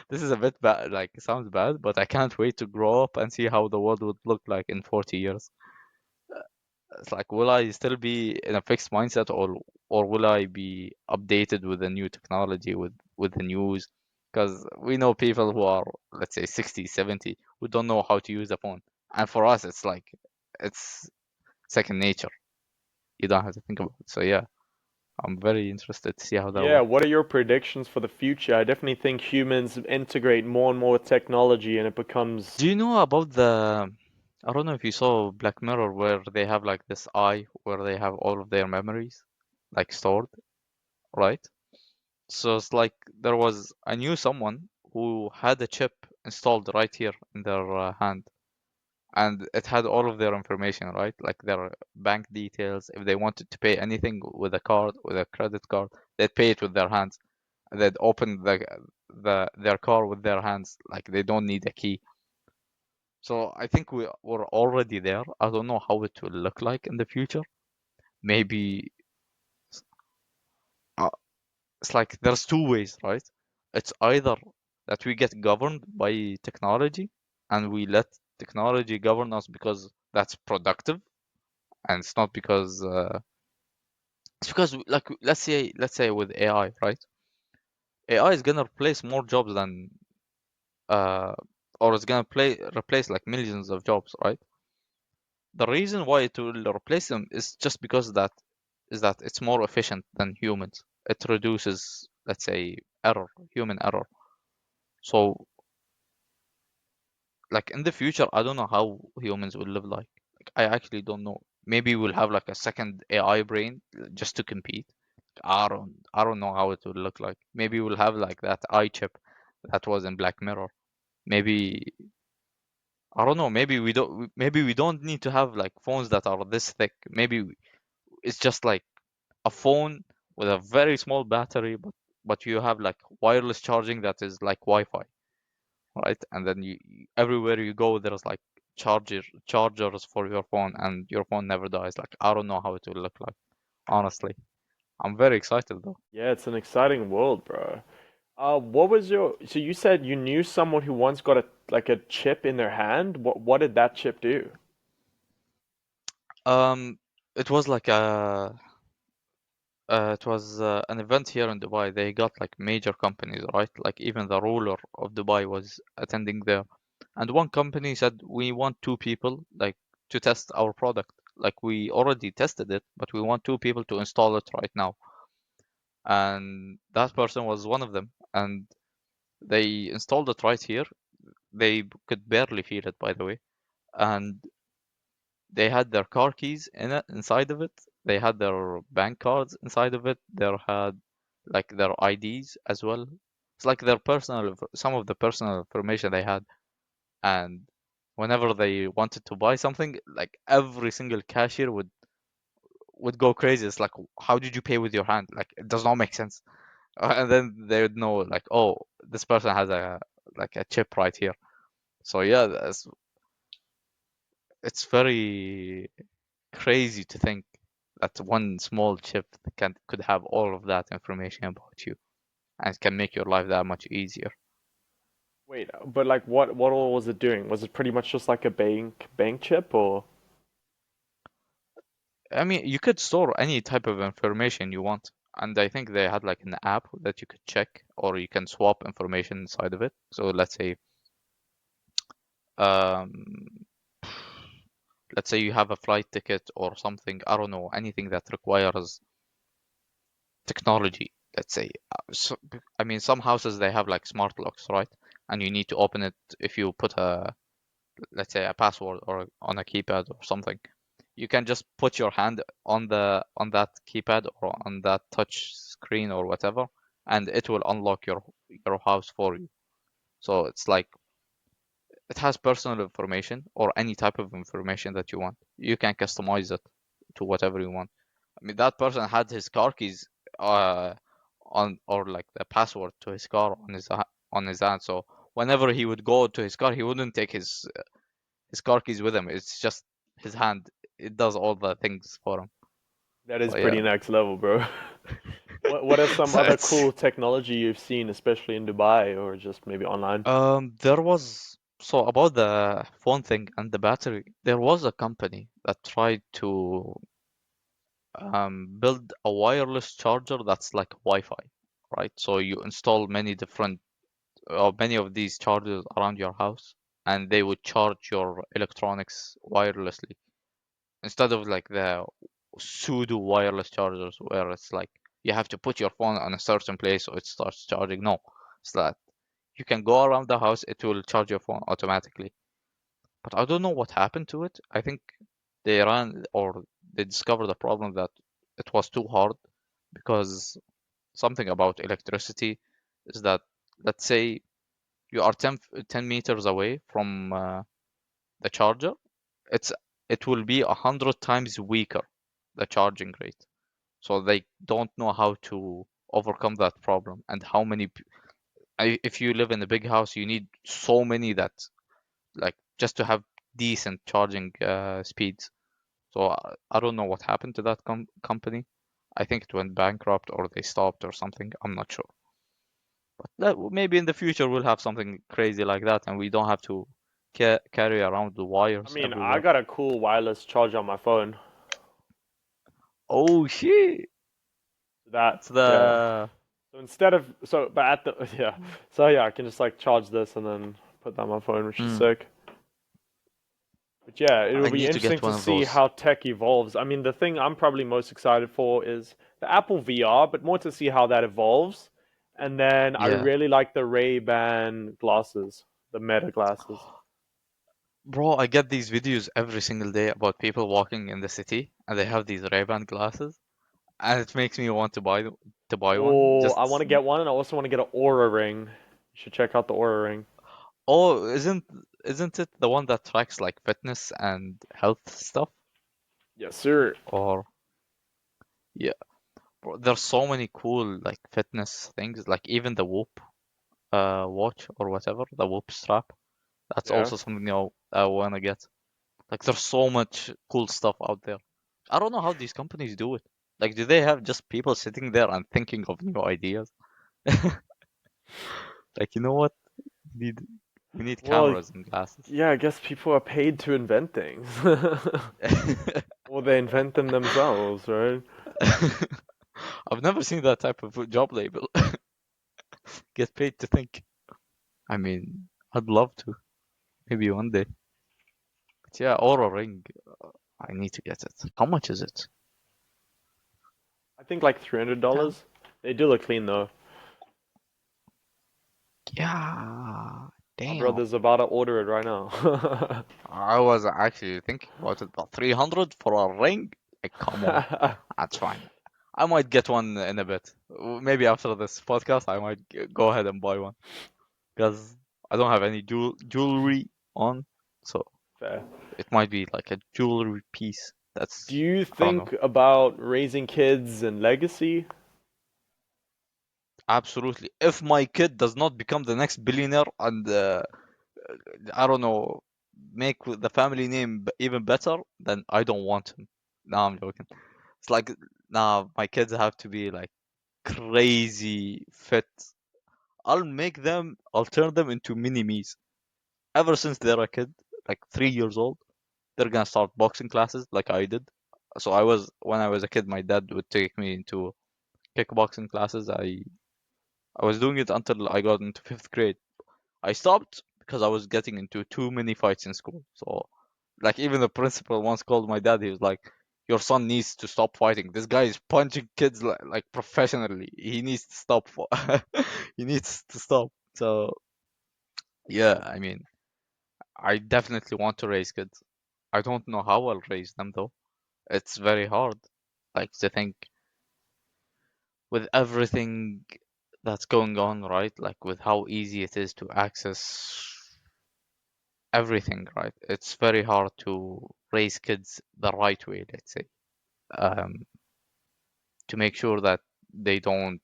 this is a bit bad, like it sounds bad, but I can't wait to grow up and see how the world would look like in 40 years. It's like, will I still be in a fixed mindset, or will I be updated with the new technology, with the news? Because we know people who are, let's say, 60, 70, who don't know how to use a phone. And for us, it's like, it's second nature. You don't have to think about it. So yeah, I'm very interested to see how that Yeah, works. what are your predictions for the future? I definitely think humans integrate more and more technology and it becomes Do you know about I don't know if you saw Black Mirror where they have like this eye where they have all of their memories like stored, right? So it's like I knew someone who had a chip installed right here in their hand, and it had all of their information, right? Like their bank details. If they wanted to pay anything with a card, with a credit card, they'd pay it with their hands. They'd open their car with their hands, like they don't need a key. So I think we're already there. I don't know how it will look like in the future. Maybe uh, it's like there's two ways, right? It's either that we get governed by technology and we let technology govern us because that's productive, and it's not because it's because like let's say with AI, right? AI is gonna replace more jobs than uh or it's gonna replace like millions of jobs, right? The reason why it will replace them is just because that it's more efficient than humans. It reduces, let's say, human error. So, like in the future, I don't know how humans will live like. Like I actually don't know. Maybe we'll have like a second AI brain just to compete. I don't know how it will look like. Maybe we'll have like that eye chip that was in Black Mirror. Maybe I don't know. Maybe we don't need to have like phones that are this thick. Maybe it's just like a phone with a very small battery, but you have like wireless charging that is like Wi-Fi, right? And then everywhere you go, there's like chargers for your phone, and your phone never dies. Like I don't know how it will look like, honestly. I'm very excited though. Yeah, it's an exciting world, bro. What was your? So you said you knew someone who once got a chip in their hand. What did that chip do? Um, it was like an event here in Dubai. They got like major companies, right? Like even the ruler of Dubai was attending there. And one company said, we want two people like to test our product. Like we already tested it, but we want two people to install it right now. And that person was one of them. And they installed it right here. They could barely feel it, by the way. And they had their car keys inside of it. They had their bank cards inside of it. They had like their IDs as well. It's like some of the personal information they had. And whenever they wanted to buy something, like every single cashier would go crazy. It's like, how did you pay with your hand? Like it does not make sense. And then they would know like, oh, this person has a chip right here. So yeah, it's very crazy to think that one small chip could have all of that information about you and can make your life that much easier. Wait, but like what all was it doing? Was it pretty much just like a bank chip or? I mean, you could store any type of information you want, and I think they had like an app that you could check, or you can swap information inside of it. So um, let's say you have a flight ticket or something. I don't know, anything that requires technology. Let's say, I mean, some houses they have like smart locks, right? And you need to open it if you put let's say a password or on a keypad or something. You can just put your hand on that keypad or on that touch screen or whatever, and it will unlock your house for you. So it's like it has personal information or any type of information that you want. You can customize it to whatever you want. I mean, that person had his car keys uh on or like the password to his car on his hand. So whenever he would go to his car, he wouldn't take his car keys with him. It's just his hand. It does all the things for him. That is So yeah. pretty next level, bro. What are some So other it's cool technology you've seen, especially in Dubai or just maybe online? there was so about the phone thing and the battery, there was a company that tried to build a wireless charger that's like Wi-Fi, right? So you install many of these chargers around your house, and they would charge your electronics wirelessly instead of like the pseudo wireless chargers where it's like you have to put your phone on a certain place so it starts charging. No, it's that you can go around the house, it will charge your phone automatically. But I don't know what happened to it. I think they discovered a problem that it was too hard because something about electricity is that, let's say you are 10 meters away from the charger, it's it will be 100 times weaker, the charging rate. So they don't know how to overcome that problem and how many. If you live in a big house, you need so many that like just to have decent charging speeds. So I don't know what happened to that company. I think it went bankrupt or they stopped or something. I'm not sure. But maybe in the future we'll have something crazy like that, and we don't have to carry around the I wires mean, I everywhere. got a cool wireless charger on my phone. Oh shit! That, It's yeah. the So instead of so, but at the yeah, so yeah, I can just like charge this and then put that on my phone, which is mm, sick. But yeah, it'll I be need to interesting get to one of see those. how tech evolves. I mean, the thing I'm probably most excited for is the Apple VR, but more to see how that evolves. And then I Yeah, really like the Ray-Ban glasses, the Meta glasses. bro, I get these videos every single day about people walking in the city and they have these Ray-Ban glasses, and it makes me want to buy one. Oh, I want Just to get one, and I also want to get an Aura ring. You should check out the Aura ring. oh, isn't it the one that tracks like fitness and health stuff? Yes, sir. Or yeah, bro, there's so many cool like fitness things, like even the Whoop watch or whatever, the Whoop strap. That's Yeah. also something I wanna get. Like there's so much cool stuff out there. I don't know how these companies do it. Like, do they have just people sitting there and thinking of new ideas? Like, you know what? We need we need Well, cameras and glasses. yeah, I guess people are paid to invent things. Or they invent them themselves, right? I've never seen that type of job label. Get paid to think. I mean, I'd love to. Maybe one day. But yeah, Aura Ring. I need to get it. How much is it? I think like Damn. $300. They do look clean though. Yeah. My Damn. brother's about to order it right now. I was actually thinking about it, but 300 for a ring? Like, come on. That's fine. I might get one in a bit. Maybe after this podcast, I might go ahead and buy one because I don't have any jewelry on, so Fair. it might be like a jewelry piece. Do That's you I don't know. think about raising kids and legacy? Absolutely. If my kid does not become the next billionaire and I don't know, make the family name even better, then I don't want him. No, I'm joking. It's like, nah, my kids have to be like crazy fit. I'll turn them into mini me's. Ever since they're a kid, like 3 years old, they're gonna start boxing classes like I did. So when I was a kid, my dad would take me into kickboxing classes. I was doing it until I got into fifth grade. I stopped because I was getting into too many fights in school. So, like, even the principal once called my dad. He was like, "Your son needs to stop fighting. This guy is punching kids like professionally. He needs to stop. He needs to stop." So, yeah, I mean, I definitely want to raise kids. I don't know how I'll raise them though. It's very hard. Like to think with everything that's going on, right? Like with how easy it is to access everything, right? It's very hard to raise kids the right way, let's say, um, to make sure that they don't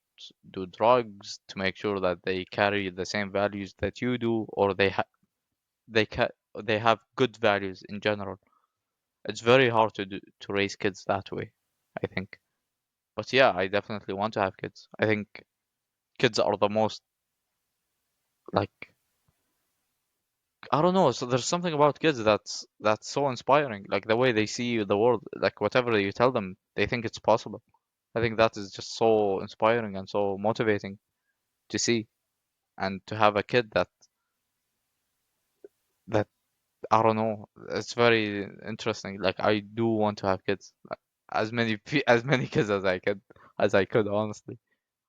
do drugs, to make sure that they carry the same values that you do, or they ca they have good values in general. It's very hard to raise kids that way, I think. But yeah, I definitely want to have kids. I think kids are the most like I don't know. So there's something about kids that's so inspiring. Like the way they see the world, like whatever you tell them, they think it's possible. I think that is just so inspiring and so motivating to see and to have a kid that I don't know. It's very interesting. Like I do want to have kids, like, as many kids as I could, honestly.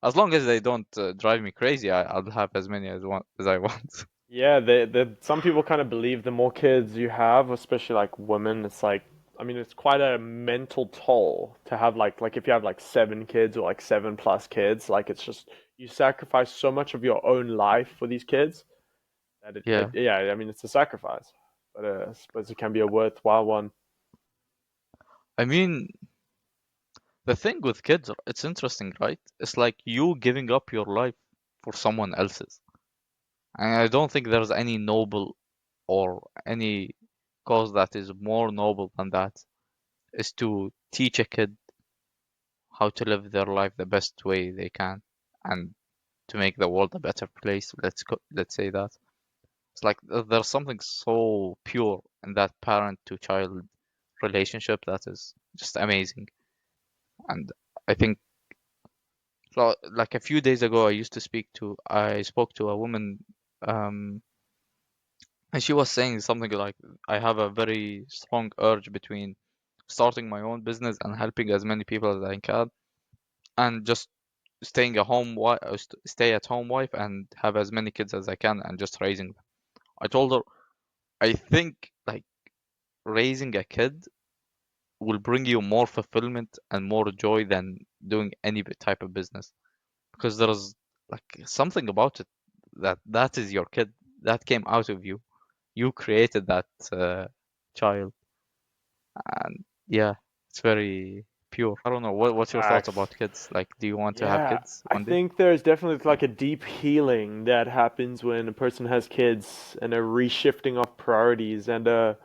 As long as they don't drive me crazy, I'll have as many as I want. Yeah, some people kind of believe the more kids you have, especially like women, it's like, I mean, it's quite a mental toll to have like if you have like 7 kids or like 7+ kids, like it's just you sacrifice so much of your own life for these kids that Yeah, yeah, I mean, it's a sacrifice, but I suppose it can be a worthwhile one. I mean, the thing with kids, it's interesting, right? It's like you giving up your life for someone else's. And I don't think there's any noble or any cause that is more noble than that, is to teach a kid how to live their life the best way they can, and to make the world a better place. Let's say that. It's like there's something so pure in that parent to child relationship that is just amazing. And I think, so, like a few days ago, I spoke to a woman, um, and she was saying something like, I have a very strong urge between starting my own business and helping as many people as I can, and just stay at home wife and have as many kids as I can and just raising them. I told her, I think like raising a kid will bring you more fulfillment and more joy than doing any type of business, because there's like something about it that is your kid, that came out of you. You created that child, and yeah, it's very pure. I don't know, what's your thoughts Facts. about kids? Like, do you want to have Yeah, kids I one day? think there's definitely like a deep healing that happens when a person has kids and a reshifting of priorities and a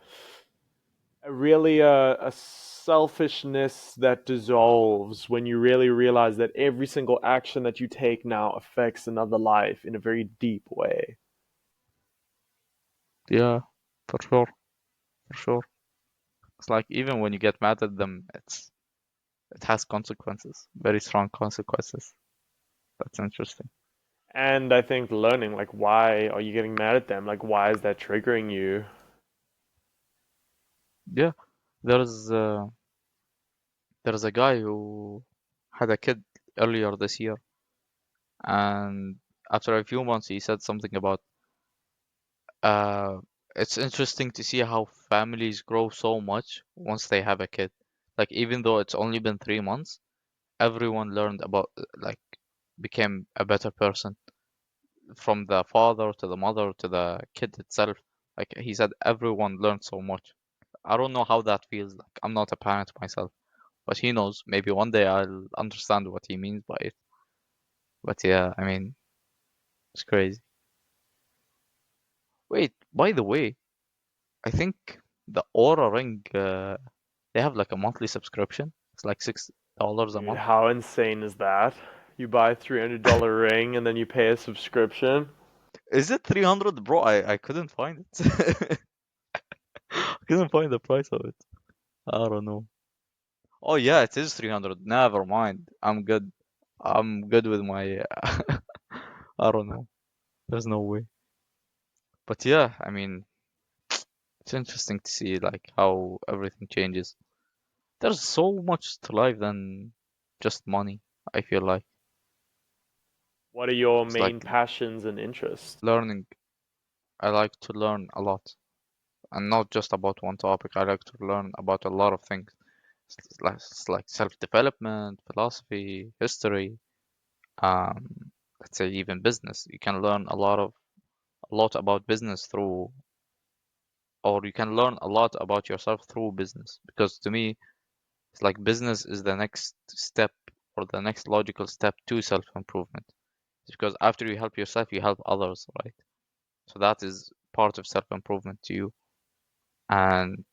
really a selfishness that dissolves when you really realize that every single action that you take now affects another life in a very deep way. Yeah, for sure, for sure. It's like even when you get mad at them, it has consequences, very strong consequences. That's interesting. And I think learning, like, why are you getting mad at them? Like, why is that triggering you? Yeah, there's there's a guy who had a kid earlier this year, and after a few months, he said something about uh, it's interesting to see how families grow so much once they have a kid. Like even though it's only been 3 months, everyone learned about like became a better person, from the father to the mother to the kid itself. Like he said, everyone learned so much. I don't know how that feels. Like I'm not a parent myself, but he knows. Maybe one day I'll understand what he means by it. But yeah, I mean, it's crazy. Wait, by the way, I think the Aura Ring, they have like a monthly subscription. It's like $6 a Dude, month. how insane is that? You buy a $300 ring and then you pay a subscription. Is it 300, bro? I couldn't find it. I couldn't find the price of it. I don't know. Oh yeah, it is 300. Never mind. I'm good. I'm good with my. I don't know. There's no way. But yeah, I mean, it's interesting to see like how everything changes. There's so much to life than just money, I feel like. What are your It's like main passions and interests? learning. I like to learn a lot, and not just about one topic. I like to learn about a lot of things. It's like self-development, philosophy, history, um, let's say even business. You can learn a lot about business through, or you can learn a lot about yourself through business. Because to me, it's like business is the next step, or the next logical step to self-improvement. Because after you help yourself, you help others, right? So that is part of self-improvement to you. And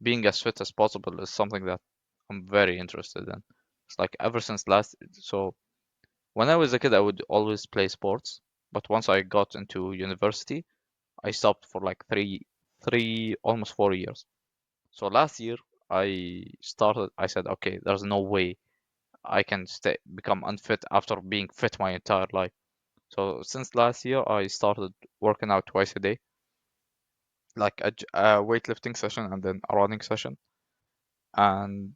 being as fit as possible is something that I'm very interested in. It's like ever since so when I was a kid, I would always play sports. But once I got into university, I stopped for like almost 4 years. So last year, I said, okay, there's no way I can become unfit after being fit my entire life. So since last year, I started working out twice a day, like a weightlifting session and then a running session. And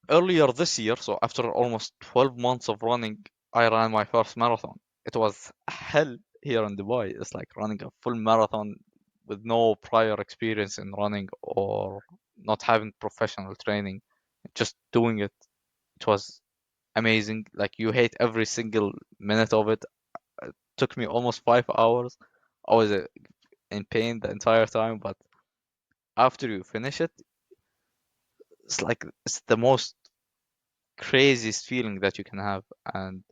earlier this year, so after almost 12 months of running, I ran my first marathon. It was hell here in Dubai. It's like running a full marathon with no prior experience in running or not having professional training. Just doing it. It was amazing. Like you hate every single minute of it. It took me almost 5 hours. I was in pain the entire time, but after you finish it, it's like it's the most craziest feeling that you can have. And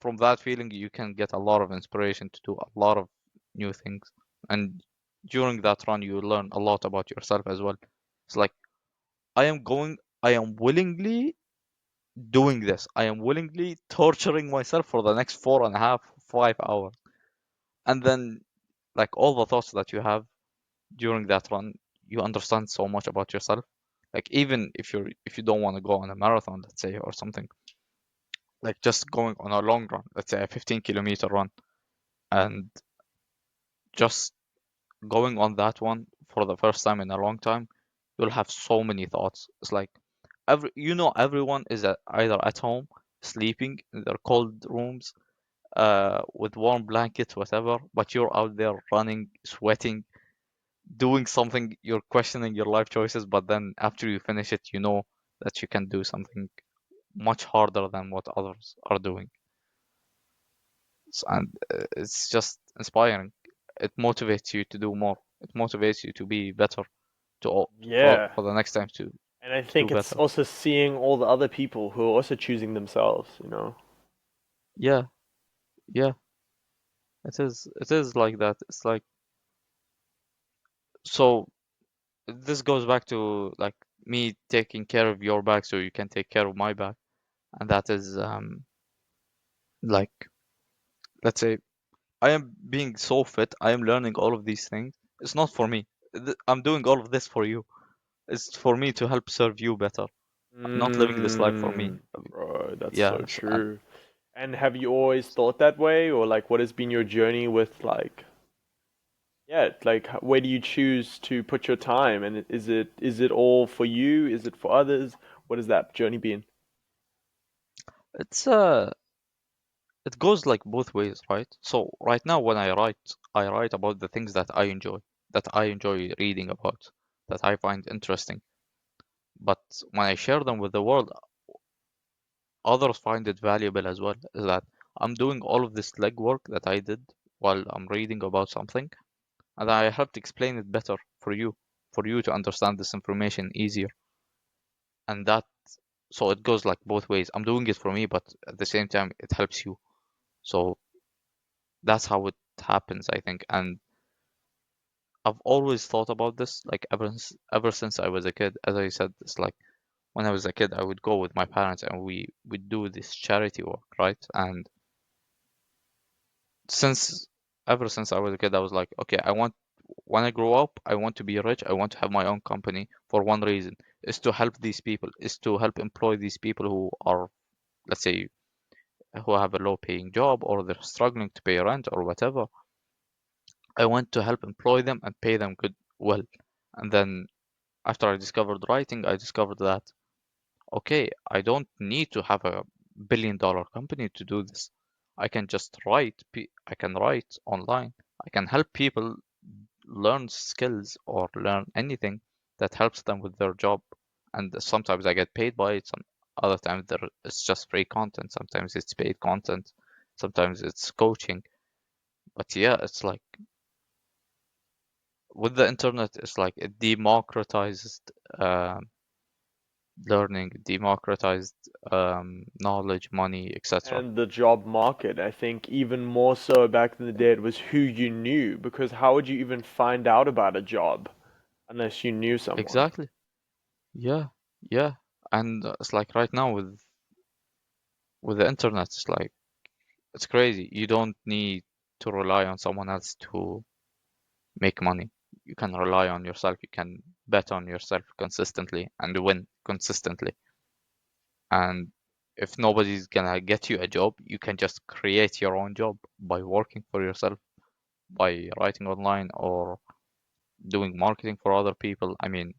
from that feeling, you can get a lot of inspiration to do a lot of new things. And during that run, you learn a lot about yourself as well. It's like I am going. I am willingly doing this. I am willingly torturing myself for the next 4.5, 5 hours. And then, like, all the thoughts that you have during that run, you understand so much about yourself. Like, even if you don't want to go on a marathon, let's say, or something, like just going on a long run, let's say a 15-kilometer run, and just going on that one for the first time in a long time, you'll have so many thoughts. It's like everyone is either at home sleeping in their cold rooms, with warm blankets, whatever, but you're out there running, sweating, doing something. You're questioning your life choices, but then after you finish it, you know that you can do something much harder than what others are doing. And it's just inspiring. It motivates you to do more. It motivates you to be better, Yeah. for the next time And I to do think it's better. also seeing all the other people who are also choosing themselves, you know. Yeah, yeah, it is. It is like that. It's like, so this goes back to like me taking care of your back so you can take care of my back, and that is like, let's say I am being so fit, I am learning all of these things. It's not for me. I'm doing all of this for you. It's for me to help serve you better. I'm not living this life for me. Mm, bro, that's so Yeah, and true. And have you always thought that way, or like, what has been your journey with like, yeah, like, where do you choose to put your time? And is it all for you? Is it for others? What has that journey been? it's it goes like both ways, right? So right now when I write about the things that I enjoy reading about, that I find interesting. But when I share them with the world, others find it valuable as well. Is that I'm doing all of this legwork that I did while I'm reading about something, and I helped explain it better for you to understand this information easier. And that, so it goes like both ways. I'm doing it for me, but at the same time, it helps you. So that's how it happens, I think. And I've always thought about this, like ever since I was a kid. As I said, it's like when I was a kid, I would go with my parents and we would do this charity work, right? And since ever since I was a kid, I was like, okay, when I grow up, I want to be rich. I want to have my own company for one reason, is to help these people, is to help employ these people who are, let's say, who have a low paying job or they're struggling to pay rent or whatever. I want to help employ them and pay them good, well. And then after I discovered writing, I discovered that, okay, I don't need to have a billion-dollar company to do this. I can just I can write online. I can help people learn skills or learn anything that helps them with their job. And sometimes I get paid by it. Some other times it's just free content. Sometimes it's paid content. Sometimes it's coaching. But yeah, it's like with the internet, it's like it democratized learning, democratized knowledge, money, etc. And the job market, I think even more so back in the day, it was who you knew, because how would you even find out about a job unless you knew someone? Exactly. Yeah, yeah. And it's like right now with the internet, it's like it's crazy. You don't need to rely on someone else to make money. You can rely on yourself. You can bet on yourself consistently and win consistently. And if nobody's gonna get you a job, you can just create your own job by working for yourself, by writing online or doing marketing for other people. I mean,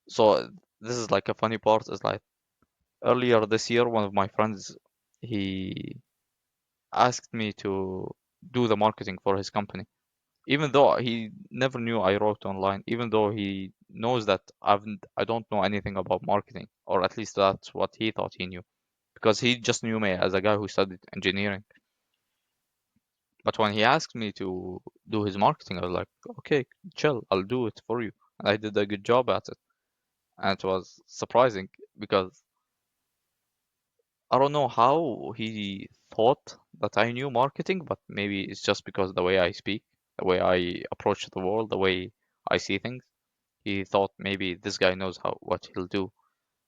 so this is like a funny part is like earlier this year, one of my friends, he asked me to do the marketing for his company. Even though he never knew I wrote online, even though he knows that I don't know anything about marketing, or at least that's what he thought he knew, because he just knew me as a guy who studied engineering. But when he asked me to do his marketing, I was like, okay, chill, I'll do it for you. And I did a good job at it. And it was surprising because I don't know how he thought that I knew marketing, but maybe it's just because the way I speak, the way I approach the world, the way I see things. He thought maybe this guy knows how what he'll do.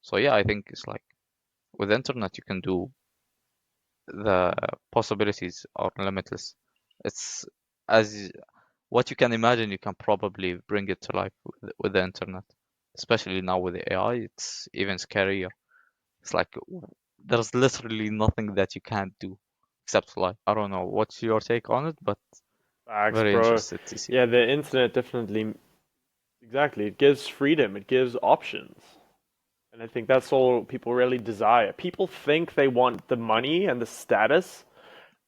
So yeah, I think it's like with the internet you can do the possibilities are limitless. It's as what you can imagine, you can probably bring it to life with the internet. Especially now with the AI, it's even scarier. It's like there's literally nothing that you can't do except fly. I don't know what's your take on it, but Facts, very bro. interested to see. Yeah, the internet definitely, exactly. It gives freedom, it gives options. And I think that's all people really desire. People think they want the money and the status,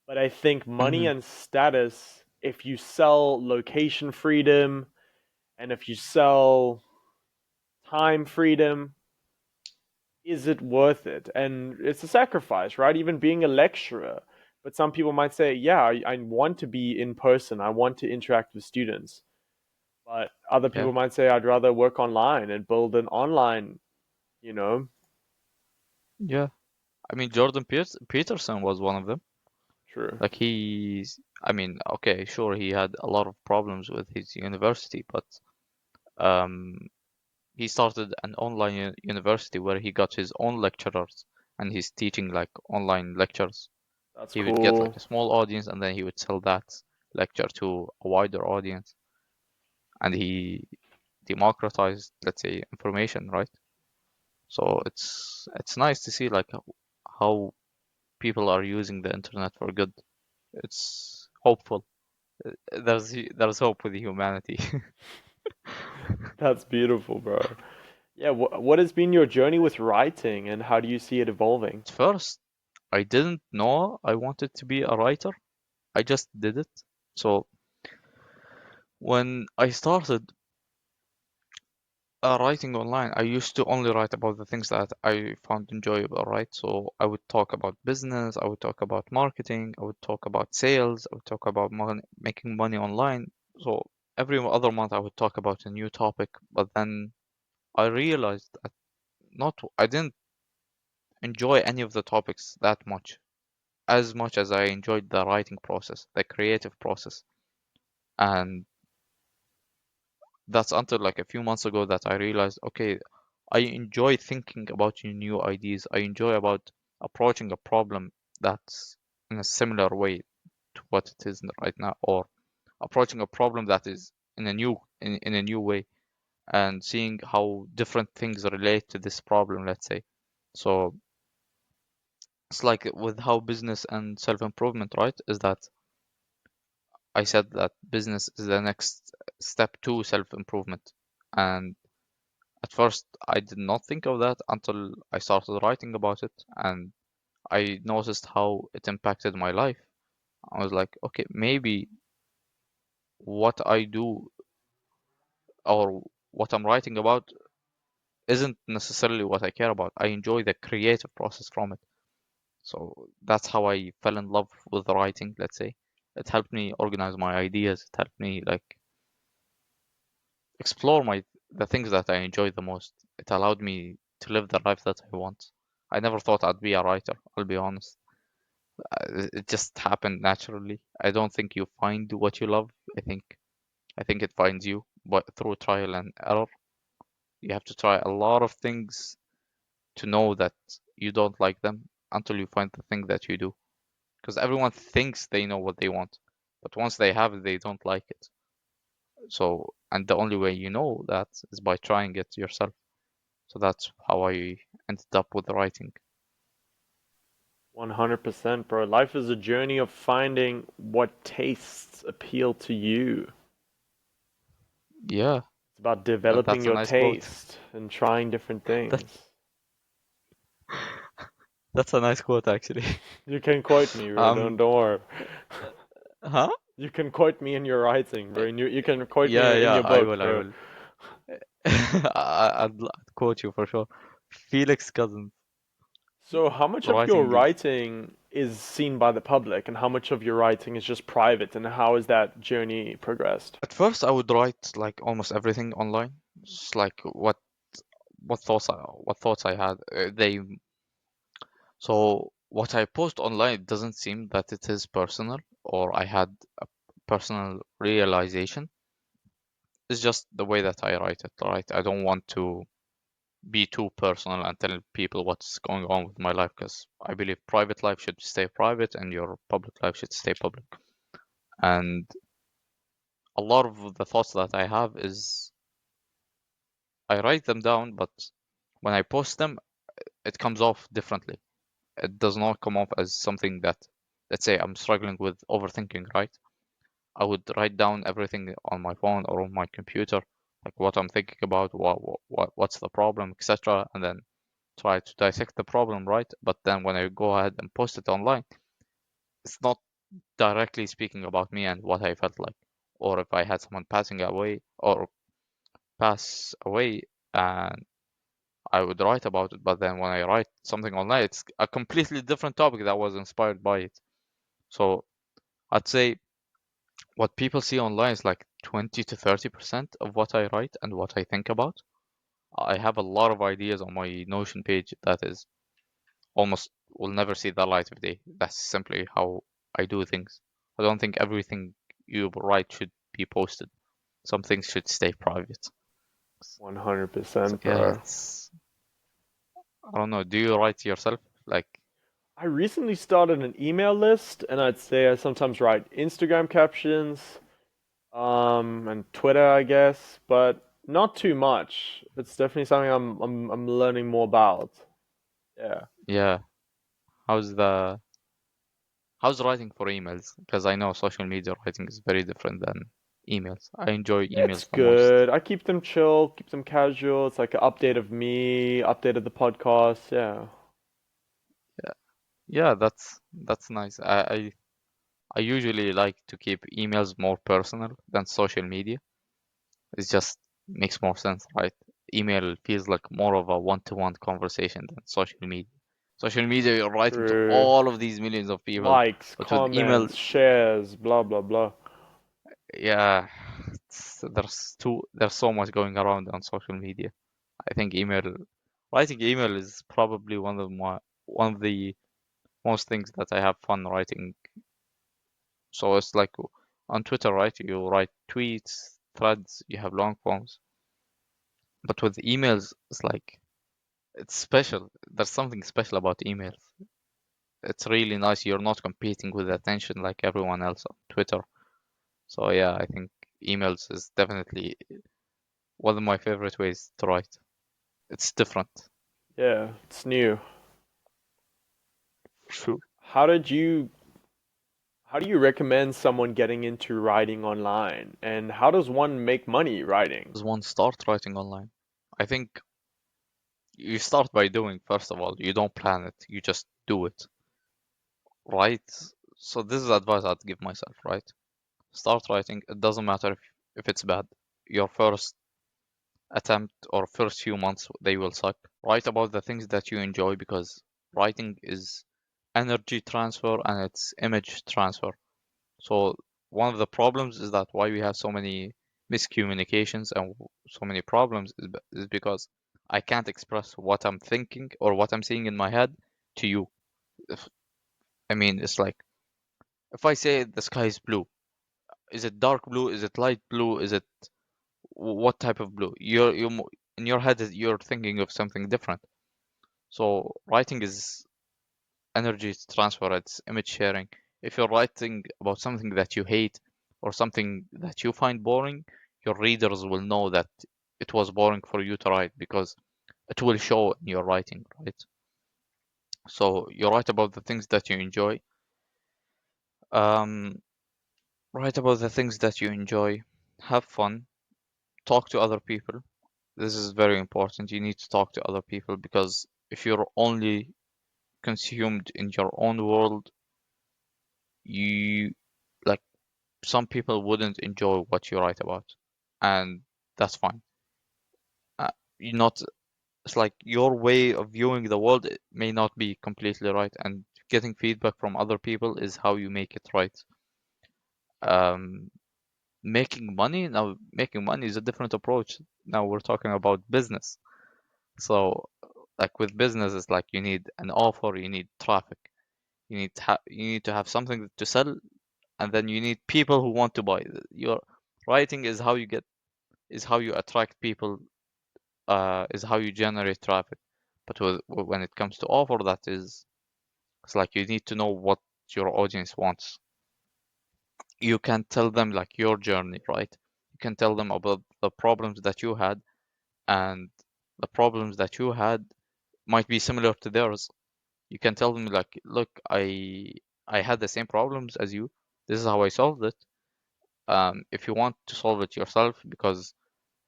but I think money Hmm. and status, if you sell location freedom and if you sell time freedom, is it worth it? And it's a sacrifice, right? Even being a lecturer. But some people might say, yeah, I want to be in person, I want to interact with students. But other Yeah, people might say, I'd rather work online and build an online, you know? yeah. I mean, Jordan Peterson was one of them. True. Like I mean, okay, sure, he had a lot of problems with his university, but um, he started an online university where he got his own lecturers and he's teaching like online lectures. That's He would get like cool. a small audience and then he would sell that lecture to a wider audience. And he democratized, let's say, information, right? So it's nice to see like how people are using the internet for good. It's hopeful. There's hope with humanity. That's beautiful, bro. Yeah, what has been your journey with writing and how do you see it evolving? At first, I didn't know I wanted to be a writer. I just did it. So when I started writing online, I used to only write about the things that I found enjoyable, right? So I would talk about business, I would talk about marketing, I would talk about sales, I would talk about making money online. So every other month I would talk about a new topic, but then I realized that not I didn't enjoy any of the topics that much as I enjoyed the writing process, the creative process. And that's until like a few months ago that I realized, okay, I enjoy thinking about new ideas. I enjoy about approaching a problem that's in a similar way to what it is right now, or approaching a problem that is in a new way and seeing how different things relate to this problem, let's say. So it's like with how business and self-improvement, right? Is that I said that business is the next step to self-improvement. And at first, I did not think of that until I started writing about it and I noticed how it impacted my life. I was like, okay, maybe what I do or what I'm writing about isn't necessarily what I care about. I enjoy the creative process from it. So that's how I fell in love with writing, let's say. It helped me organize my ideas. It helped me like explore the things that I enjoy the most. It allowed me to live the life that I want. I never thought I'd be a writer, I'll be honest. It just happened naturally. I don't think you find what you love. I think it finds you, but through trial and error. You have to try a lot of things to know that you don't like them until you find the thing that you do. Because everyone thinks they know what they want, but once they have it, they don't like it. So, and the only way you know that is by trying it yourself. So that's how I ended up with writing. 100%, bro. Life is a journey of finding what tastes appeal to you. Yeah, It's about developing that's a your nice quote. taste and trying different That things. that's a nice quote actually. You can quote me, bro. Um, Don't worry. huh? You can quote me in your writing, bro. And you can quote me Yeah, in yeah, your book, I bro. will. I'd quote you for sure. Felix Cousins, So, how much of your writing is. writing is seen by the public, and how much of your writing is just private, and how has that journey progressed? At first, I would write like almost everything online, just like what thoughts I had. They so what I post online it doesn't seem that it is personal or I had a personal realization. It's just the way that I write it. Right? I don't want to. be too personal and tell people what's going on with my life, because I believe private life should stay private and your public life should stay public. And a lot of the thoughts that I have is I write them down, but when I post them, it comes off differently. It does not come off as something that, let's say, I'm struggling with overthinking, right? I would write down everything on my phone or on my computer, like what I'm thinking about, what's the problem, etc., and then try to dissect the problem, right? But then when I go ahead and post it online, it's not directly speaking about me and what I felt like, or if I had someone passing away or pass away, and I would write about it. But then when I write something online, it's a completely different topic that was inspired by it. So I'd say what people see online is like 20 to 30% of what I write and what I think about. I have a lot of ideas on my Notion page that is almost will never see the light of day. That's simply how I do things. I don't think everything you write should be posted. Some things should stay private. So 100%, yeah, bro. it's I don't know. Do you write yourself? Like, I recently started an email list, and I'd say I sometimes write Instagram captions, and Twitter, I guess, but not too much. It's definitely something I'm learning more about. Yeah. yeah, how's the how's writing for emails? Because I know social media writing is very different than emails. I enjoy It's emails the most. good. I keep them chill, keep them casual. It's like an update of me, update of the podcast. Yeah. Yeah, yeah, that's nice. I usually like to keep emails more personal than social media. It just makes more sense, right? Email feels like more of a one-to-one conversation than social media. Social media, you're writing to True. all of these millions of people, Likes, but with email, comments, shares, blah blah blah. yeah, there's so much going around on social media. I think writing email is probably one of the most things that I have fun writing. So it's like on Twitter, right? You write tweets, threads, you have long forms. But with emails, it's like it's special. There's something special about emails. It's really nice. You're not competing with attention like everyone else on Twitter. So yeah, I think emails is definitely one of my favorite ways to write. It's different. Yeah, it's new. True. How did you how do you recommend someone getting into writing online? And how does one make money writing? Does one start writing online? I think you start by doing, first of all. You don't plan it, you just do it, right? So this is advice I'd give myself, right? Start writing. It doesn't matter if it's bad. Your first attempt or first few months, they will suck. Write about the things that you enjoy, because writing is energy transfer and it's image transfer. So one of the problems is that why we have so many miscommunications and so many problems is because I can't express what I'm thinking or what I'm seeing in my head to you. If, I mean, it's like if I say the sky is blue, is it dark blue? Is it light blue? Is it what type of blue? In your head you're thinking of something different. So writing is energy transfer, it's image sharing. If you're writing about something that you hate or something that you find boring, your readers will know that it was boring for you to write because it will show in your writing, right? So you write about the things that you enjoy. Um, write about the things that you enjoy. Have fun. Talk to other people. This is very important. You need to talk to other people because if you're only consumed in your own world, you like some people wouldn't enjoy what you write about, and that's fine. You not It's like your way of viewing the world may not be completely right, and getting feedback from other people is how you make it right. Um, making money is a different approach. Now we're talking about business. So, like with business, it's like you need an offer, you need traffic, you need to have something to sell, and then you need people who want to buy. Your writing is how you attract people is how you generate traffic. But when it comes to offer, that is, it's like you need to know what your audience wants. You can tell them like your journey, right? You can tell them about the problems that you had, and the problems that you had might be similar to theirs. You can tell them like, look, I had the same problems as you. This is how I solved it. If you want to solve it yourself, because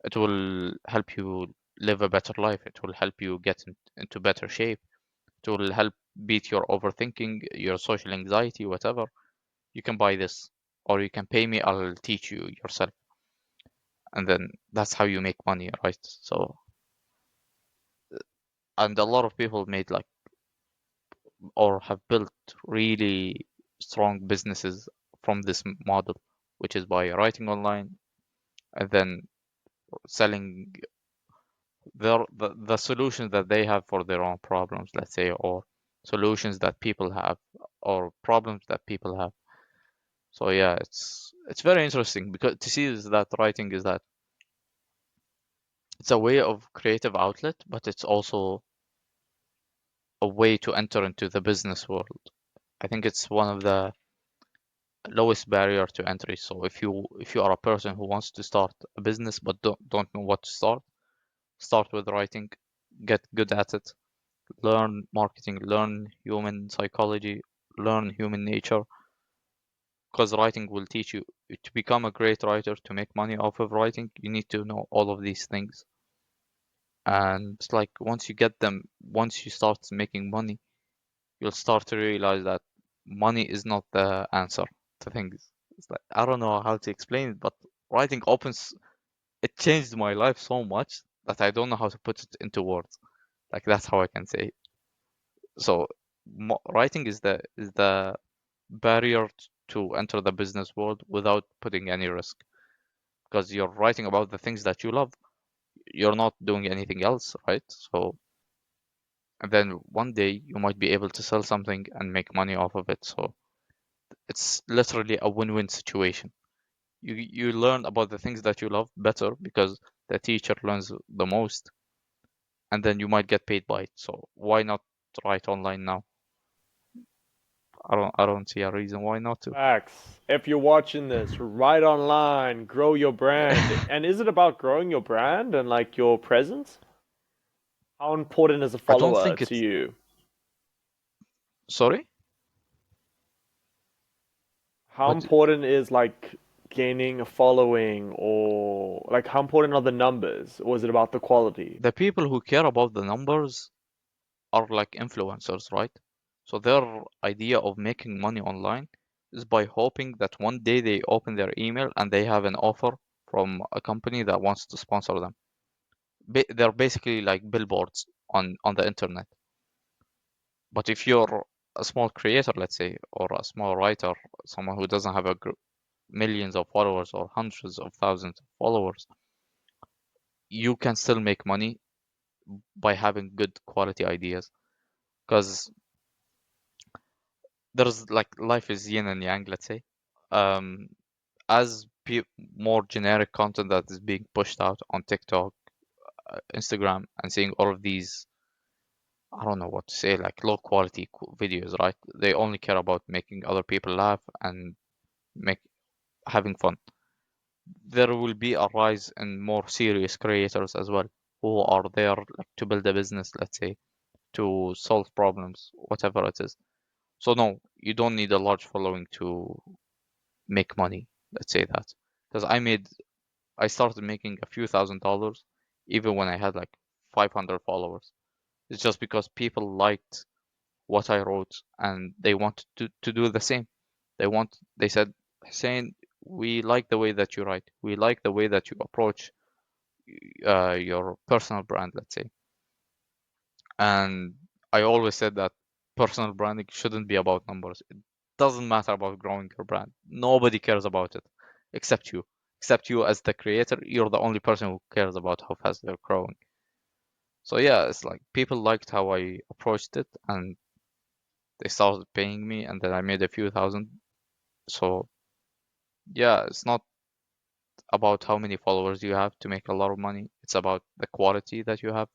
it will help you live a better life, it will help you get into better shape, it will help beat your overthinking, your social anxiety, whatever. You can buy this, or you can pay me, I'll teach you yourself. And then that's how you make money, right? So, and a lot of people made like, or have built really strong businesses from this model, which is by writing online and then selling the solutions that they have for their own problems, let's say, or solutions that people have, or problems that people have. So yeah, it's very interesting because to see is that writing is that it's a way of creative outlet, but it's also a way to enter into the business world. I think it's one of the lowest barrier to entry. So if you are a person who wants to start a business but don't know what to start with writing, get good at it, learn marketing, learn human psychology, learn human nature, because writing will teach you to become a great writer, to make money off of writing. You need to know all of these things. And it's like once you start making money, you'll start to realize that money is not the answer to things. It's like I don't know how to explain it, but writing opens it changed my life so much that I don't know how to put it into words. Like that's how I can say it. So writing is the barrier to enter the business world without putting any risk because you're writing about the things that you love. You're not doing anything else, right? So and then one day you might be able to sell something and make money off of it. So it's literally a win-win situation. You learn about the things that you love better because the teacher learns the most, and then you might get paid by it. So why not write online now? I don't see a reason why not to. Facts. If you're watching this, write online, grow your brand. And is it about growing your brand and like your presence? How important is a I don't follower think to it's you? sorry. How What important is like gaining a following or like how important are the numbers or is it about the quality? the people who care about the numbers are like influencers, right? So their idea of making money online is by hoping that one day they open their email and they have an offer from a company that wants to sponsor them. They're basically like billboards on the internet. But if you're a small creator, let's say, or a small writer, someone who doesn't have millions of followers or hundreds of thousands of followers, you can still make money by having good quality ideas. Because there's like life is yin and yang, let's say. Um, as more generic content that is being pushed out on TikTok, Instagram, and seeing all of these, I don't know what to say, like low quality videos, right? They only care about making other people laugh and make having fun. There will be a rise in more serious creators as well, who are there like to build a business, let's say, to solve problems, whatever it is. So no, you don't need a large following to make money. Let's say that. Because I started making a few $1,000s even when I had like 500 followers. It's just because people liked what I wrote and they wanted to do the same. They said, Hussein, we like the way that you write. We like the way that you approach your personal brand, let's say. And I always said that personal branding shouldn't be about numbers. It doesn't matter about growing your brand. Nobody cares about it except you. Except you as the creator, you're the only person who cares about how fast they're growing. So yeah, it's like people liked how I approached it and they started paying me and then I made a few thousand. So yeah, it's not about how many followers you have to make a lot of money. It's about the quality that you have.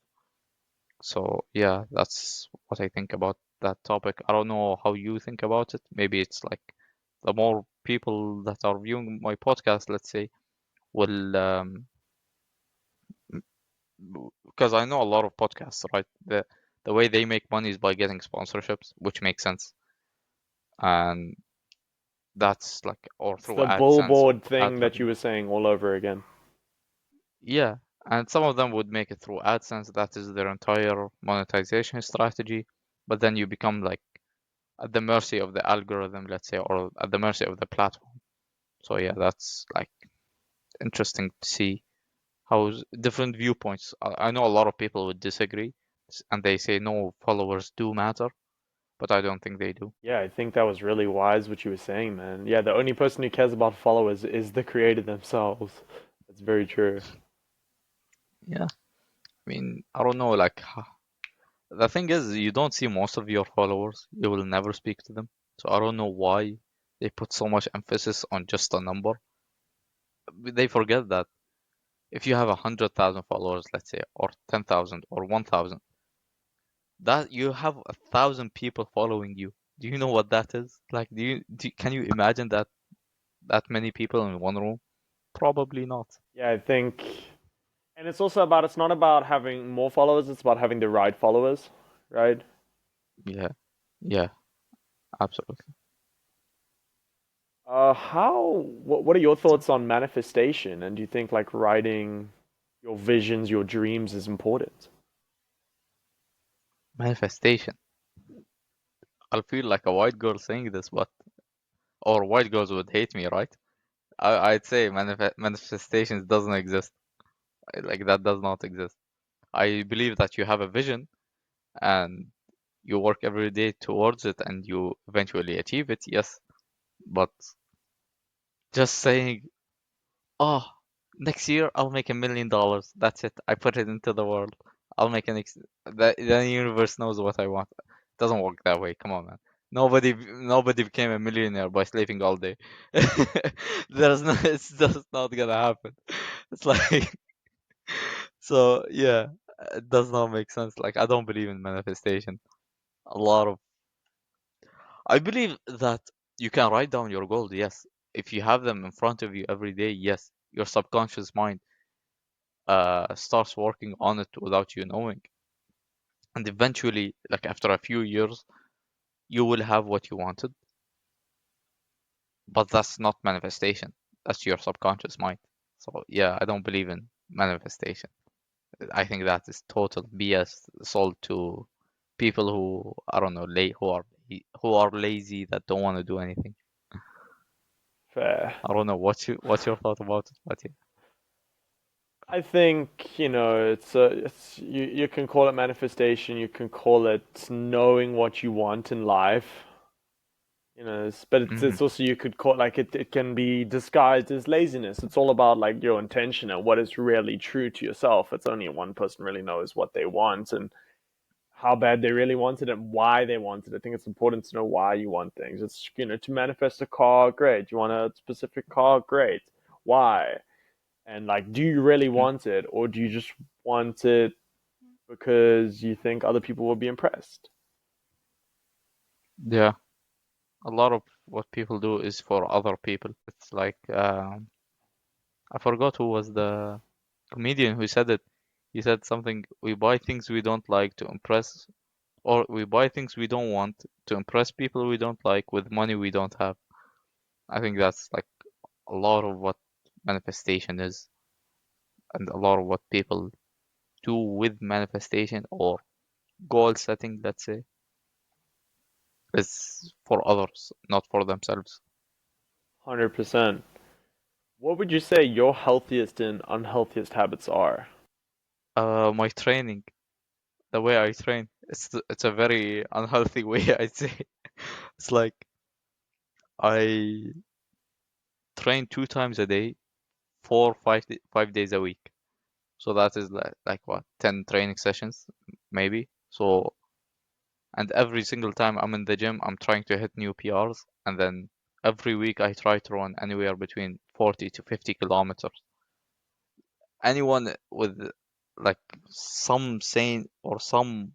So yeah, that's what I think about that topic. I don't know how you think about it. Maybe it's like the more people that are viewing my podcast, let's say, will because I know a lot of podcasts, right? The way they make money is by getting sponsorships, which makes sense, and that's like or It's through the AdSense or billboard ad thing that you revenue. were saying all over again. Yeah, and some of them would make it through AdSense. That is their entire monetization strategy. But then you become like at the mercy of the algorithm, let's say, or at the mercy of the platform. So yeah, that's like interesting to see how different viewpoints. I know a lot of people would disagree, and they say no, followers do matter, but I don't think they do. Yeah, I think that was really wise what you were saying, man. Yeah, the only person who cares about followers is the creator themselves. That's very true. Yeah, I mean, I don't know, like the thing is, you don't see most of your followers. You will never speak to them. So I don't know why they put so much emphasis on just a number. They forget that if you have 100,000 followers, let's say, or 10,000 or 1,000, that you have 1,000 people following you. Do you know what that is? Like, can you imagine that many people in one room? Probably not. Yeah, I think, and it's also about, it's not about having more followers, it's about having the right followers, right? Yeah, yeah, absolutely. What are your thoughts on manifestation? And do you think like writing your visions, your dreams is important? Manifestation. I'll feel like a white girl saying this, but or white girls would hate me, right? I'd say manifestations doesn't exist. Like that does not exist. I believe that you have a vision and you work every day towards it and you eventually achieve it, yes. But just saying, oh, next year I'll make $1 million. That's it. I put it into the world. I'll make an ex the universe knows what I want. It doesn't work that way. Come on, man. Nobody became a millionaire by sleeping all day. There's no, it's just not gonna happen. It's like, so yeah, it does not make sense. Like, I don't believe in manifestation. A lot of, I believe that you can write down your goals, yes. If you have them in front of you every day, yes. Your subconscious mind starts working on it without you knowing. And eventually, like after a few years, you will have what you wanted. But that's not manifestation. That's your subconscious mind. So yeah, I don't believe in manifestation. I think that is total BS sold to people who I don't know, who are lazy that don't want to do anything. Fair. I don't know what's your thought about it, but yeah. I think, it's you can call it manifestation, you can call it knowing what you want in life. But Hmm. it's also, you could call, like, it can be disguised as laziness. It's all about like your intention and what is really true to yourself. It's only one person really knows what they want and how bad they really want it and why they want it. I think it's important to know why you want things. It's, to manifest a car, great. You want a specific car, great. Why? And like, do you really want it, or do you just want it because you think other people will be impressed? Yeah, a lot of what people do is for other people. It's like I forgot who was the comedian who said it. He said something, we buy things we don't like to impress, or we buy things we don't want to impress people we don't like with money we don't have. I think that's like a lot of what manifestation is, and a lot of what people do with manifestation or goal setting, let's say, is for others, not for themselves. 100%. What would you say your healthiest and unhealthiest habits are? My training, the way I train, it's a very unhealthy way, I'd say. It's like I train 2 times a day, 5 days a week. So that is like what, 10 training sessions, maybe. So, and every single time I'm in the gym, I'm trying to hit new PRs. And then every week I try to run anywhere between 40 to 50 kilometers. Anyone with like some sane or some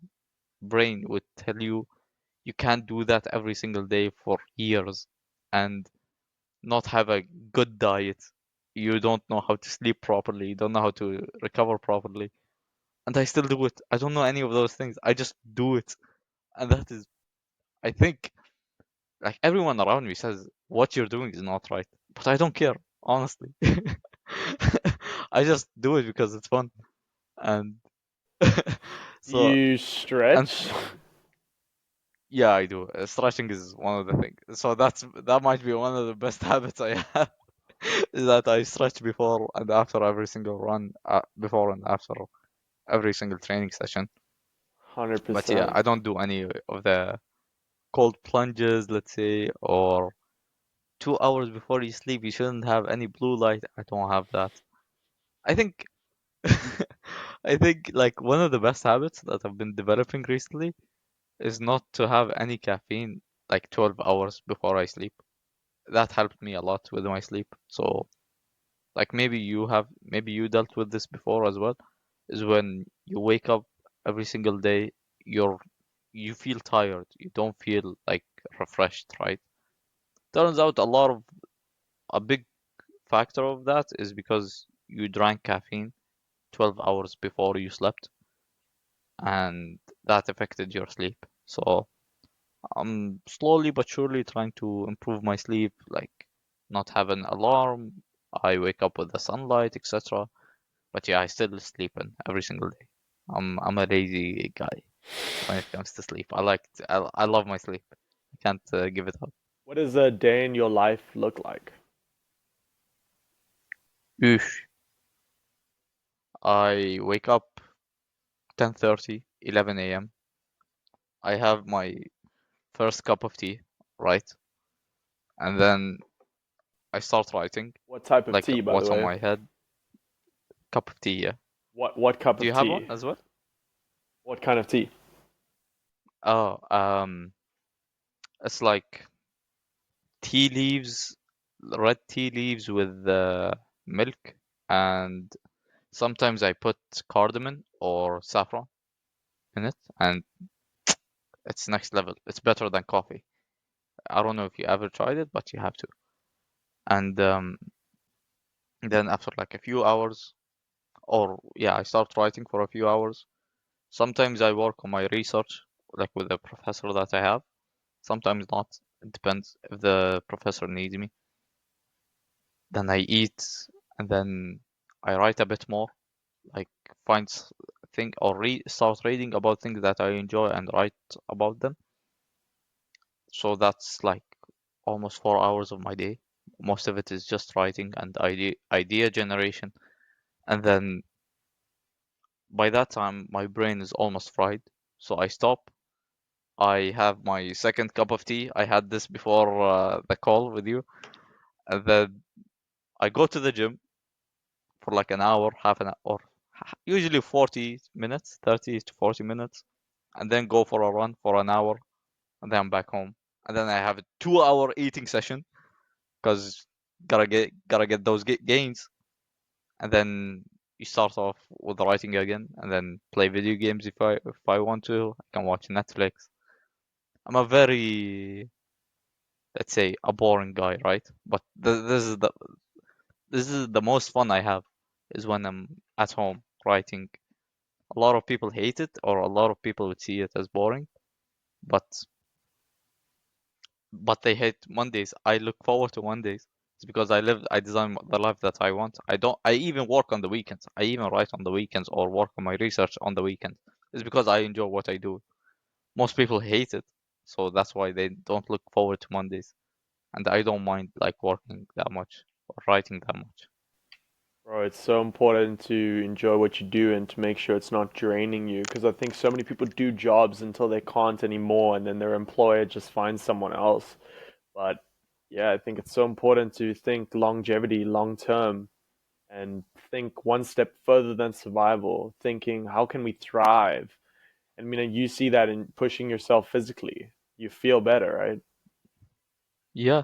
brain would tell you you can't do that every single day for years and not have a good diet. You don't know how to sleep properly, you don't know how to recover properly. And I still do it. I don't know any of those things. I just do it. And that is, I think, like everyone around me says what you're doing is not right. But I don't care, honestly. I just do it because it's fun. And Do so, you and stretch? yeah, I do. Stretching is one of the things. So that might be one of the best habits I have is that I stretch before and after every single run, before and after every single training session. But yeah, 100%. I don't do any of the cold plunges, let's say, or 2 hours before you sleep, you shouldn't have any blue light. I don't have that. I think, I think like one of the best habits that I've been developing recently is not to have any caffeine like 12 hours before I sleep. That helped me a lot with my sleep. So like maybe you dealt with this before as well, is when you wake up every single day, you're you feel tired. You don't feel like refreshed, right? Turns out a big factor of that is because you drank caffeine 12 hours before you slept, and that affected your sleep. So I'm slowly but surely trying to improve my sleep, like not have an alarm. I wake up with the sunlight, etc. But yeah, I still sleep in every single day. I'm a lazy guy when it comes to sleep. I love my sleep. I can't give it up. What does a day in your life look like? Oof. I wake up 10:30, 11 a.m. I have my first cup of tea, right? And then I start writing, What type of like tea, by the what's on way? my head. Cup of tea, yeah. What cup Do of you have one tea? as well? What kind of tea? Oh, it's like tea leaves, red tea leaves with milk, and sometimes I put cardamom or saffron in it, and it's next level. It's better than coffee. I don't know if you ever tried it, but you have to. And then after like a few hours, or yeah, I start writing for a few hours. Sometimes I work on my research, like with the professor that I have. Sometimes not. It depends if the professor needs me. Then I eat, and then I write a bit more, like find think or start reading about things that I enjoy and write about them. So that's like almost 4 hours of my day. Most of it is just writing and idea generation. And then by that time, my brain is almost fried. So I stop. I have my second cup of tea. I had this before the call with you. And then I go to the gym for like an hour, half an hour, or usually 40 minutes, 30 to 40 minutes, and then go for a run for an hour, and then I'm back home. And then I have a 2 hour eating session because gotta get those gains. And then you start off with writing again, and then play video games if I want to. I can watch Netflix. I'm a very, let's say, a boring guy, right? But this is the most fun I have is when I'm at home writing. A lot of people hate it, or a lot of people would see it as boring, but they hate Mondays. I look forward to Mondays. It's because I design the life that I want. I even work on the weekends. I even write on the weekends or work on my research on the weekends. It's because I enjoy what I do. Most people hate it, so that's why they don't look forward to Mondays. And I don't mind like working that much or writing that much. Bro, it's so important to enjoy what you do and to make sure it's not draining you because I think so many people do jobs until they can't anymore and then their employer just finds someone else. But yeah, I think it's so important to think longevity, long term, and think one step further than survival, thinking how can we thrive? And you see that in pushing yourself physically. You feel better, right? Yeah,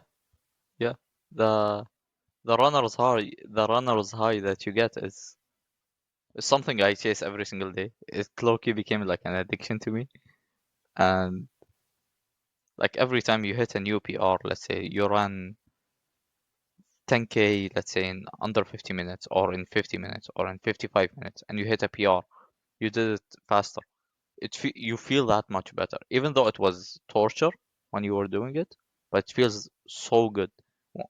yeah. The the runner's high that you get is It's something I chase every single day. It low-key became like an addiction to me. And like every time you hit a new PR, let's say you run 10K, let's say in under 50 minutes, or in 50 minutes, or in 55 minutes, and you hit a PR, you did it faster. You feel that much better, even though it was torture when you were doing it, but it feels so good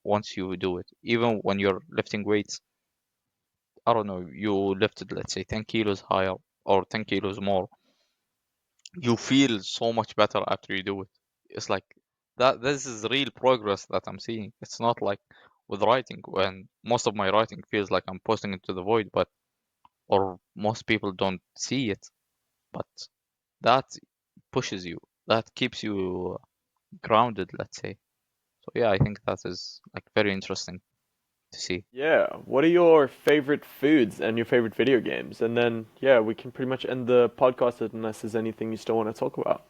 once you do it. Even when you're lifting weights, I don't know, you lifted, let's say, 10 kilos higher or 10 kilos more, you feel so much better after you do it. It's like that. This is real progress that I'm seeing. It's not like with writing when most of my writing feels like I'm posting into the void, but or most people don't see it. But that pushes you. That keeps you grounded, let's say. So yeah, I think that is like very interesting to see. Yeah, what are your favorite foods and your favorite video games? And then, yeah, we can pretty much end the podcast unless there's anything you still want to talk about.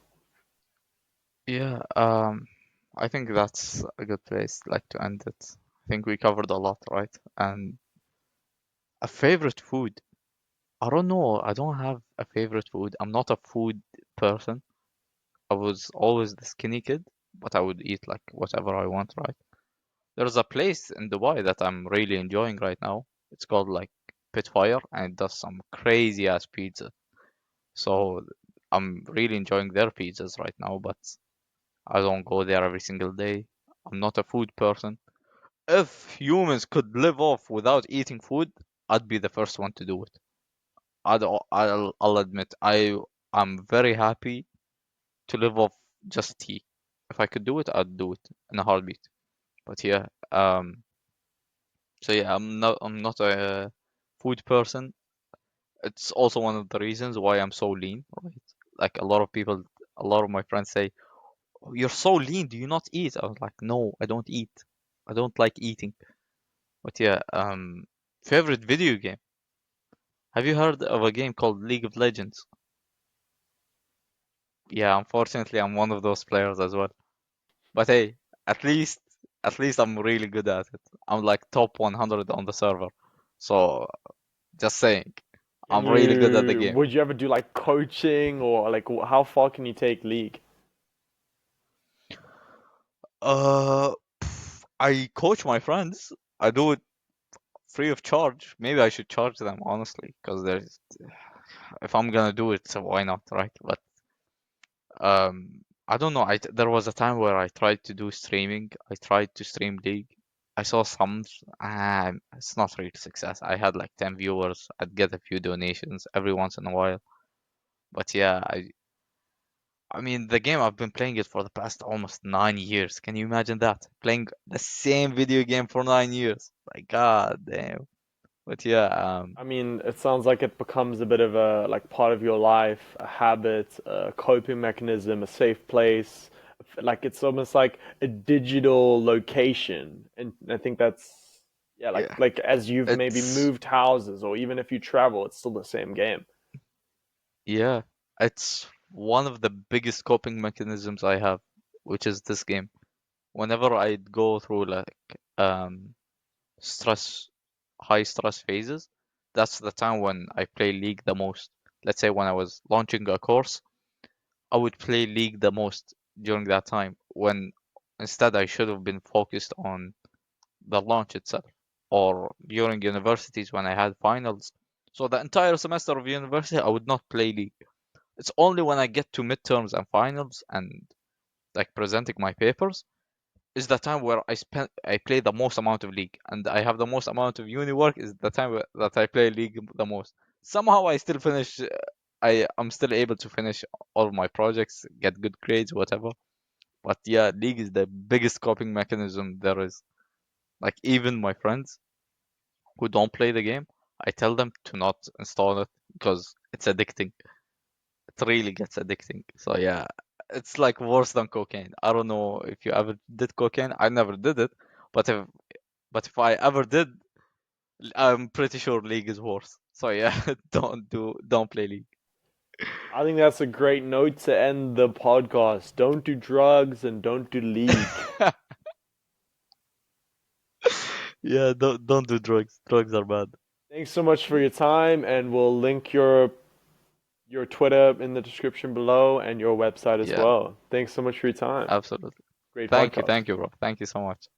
Yeah, I think that's a good place like to end it. I think we covered a lot, right? And a favorite food. I don't know. I don't have a favorite food. I'm not a food person. I was always the skinny kid, but I would eat like whatever I want, right? There's a place in Dubai that I'm really enjoying right now. It's called like Pitfire, and it does some crazy ass pizza. So I'm really enjoying their pizzas right now, but I don't go there every single day. I'm not a food person. If humans could live off without eating food, I'd be the first one to do it. I'll admit I'm very happy to live off just tea. If I could do it, I'd do it in a heartbeat. But yeah, so yeah, I'm not a food person. It's also one of the reasons why I'm so lean, right? Like a lot of my friends say, "Oh, you're so lean. Do you not eat?" I was like, "No, I don't eat. I don't like eating." But yeah, favorite video game. Have you heard of a game called League of Legends? Yeah, unfortunately, I'm one of those players as well. But hey, at least at least I'm really good at it. I'm like top 100 on the server. So just saying, And I'm really good at the you, game. would you ever do like coaching or like how far can you take League? Uh, I coach my friends. I do it free of charge. Maybe I should charge them honestly, because there's if I'm gonna do it, so why not, right? But I don't know. There was a time where I tried to do streaming. I tried to stream League. I saw some. It's not really success. I had like 10 viewers. I'd get a few donations every once in a while. But yeah, I mean the game I've been playing it for the past almost 9 years. Can you imagine that? Playing the same video game for 9 years. Like god damn. But yeah, I mean, it sounds like it becomes a bit of a like part of your life, a habit, a coping mechanism, a safe place. Like it's almost like a digital location, and I think that's yeah, yeah. like as you've maybe It's moved houses, or even if you travel, it's still the same game. yeah. It's one of the biggest coping mechanisms I have, which is this game. Whenever I'd go through like um stress high stress phases, that's the time when I play League the most. Let's say when I was launching a course, I would play League the most during that time when instead I should have been focused on the launch itself. Or during universities when I had finals. So the entire semester of university I would not play League. It's only when I get to midterms and finals and like presenting my papers is the time where I play the most amount of League, and I have the most amount of uni work is the time that I play League the most. Somehow I still finish. I'm still able to finish all of my projects, get good grades, whatever. But yeah, League is the biggest coping mechanism there is. Like even my friends who don't play the game, I tell them to not install it because it's addicting. It really gets addicting. So yeah, it's like worse than cocaine. I don't know if you ever did cocaine. I never did it, but if I ever did, I'm pretty sure League is worse. So yeah, don't play League. I think that's a great note to end the podcast. Don't do drugs and don't do League. Yeah, don't do drugs. Drugs are bad. Thanks so much for your time, and we'll link your Twitter in the description below and your website as Yeah, well. Thanks so much for your time. absolutely. Great podcast. Thank you, bro. Thank you so much.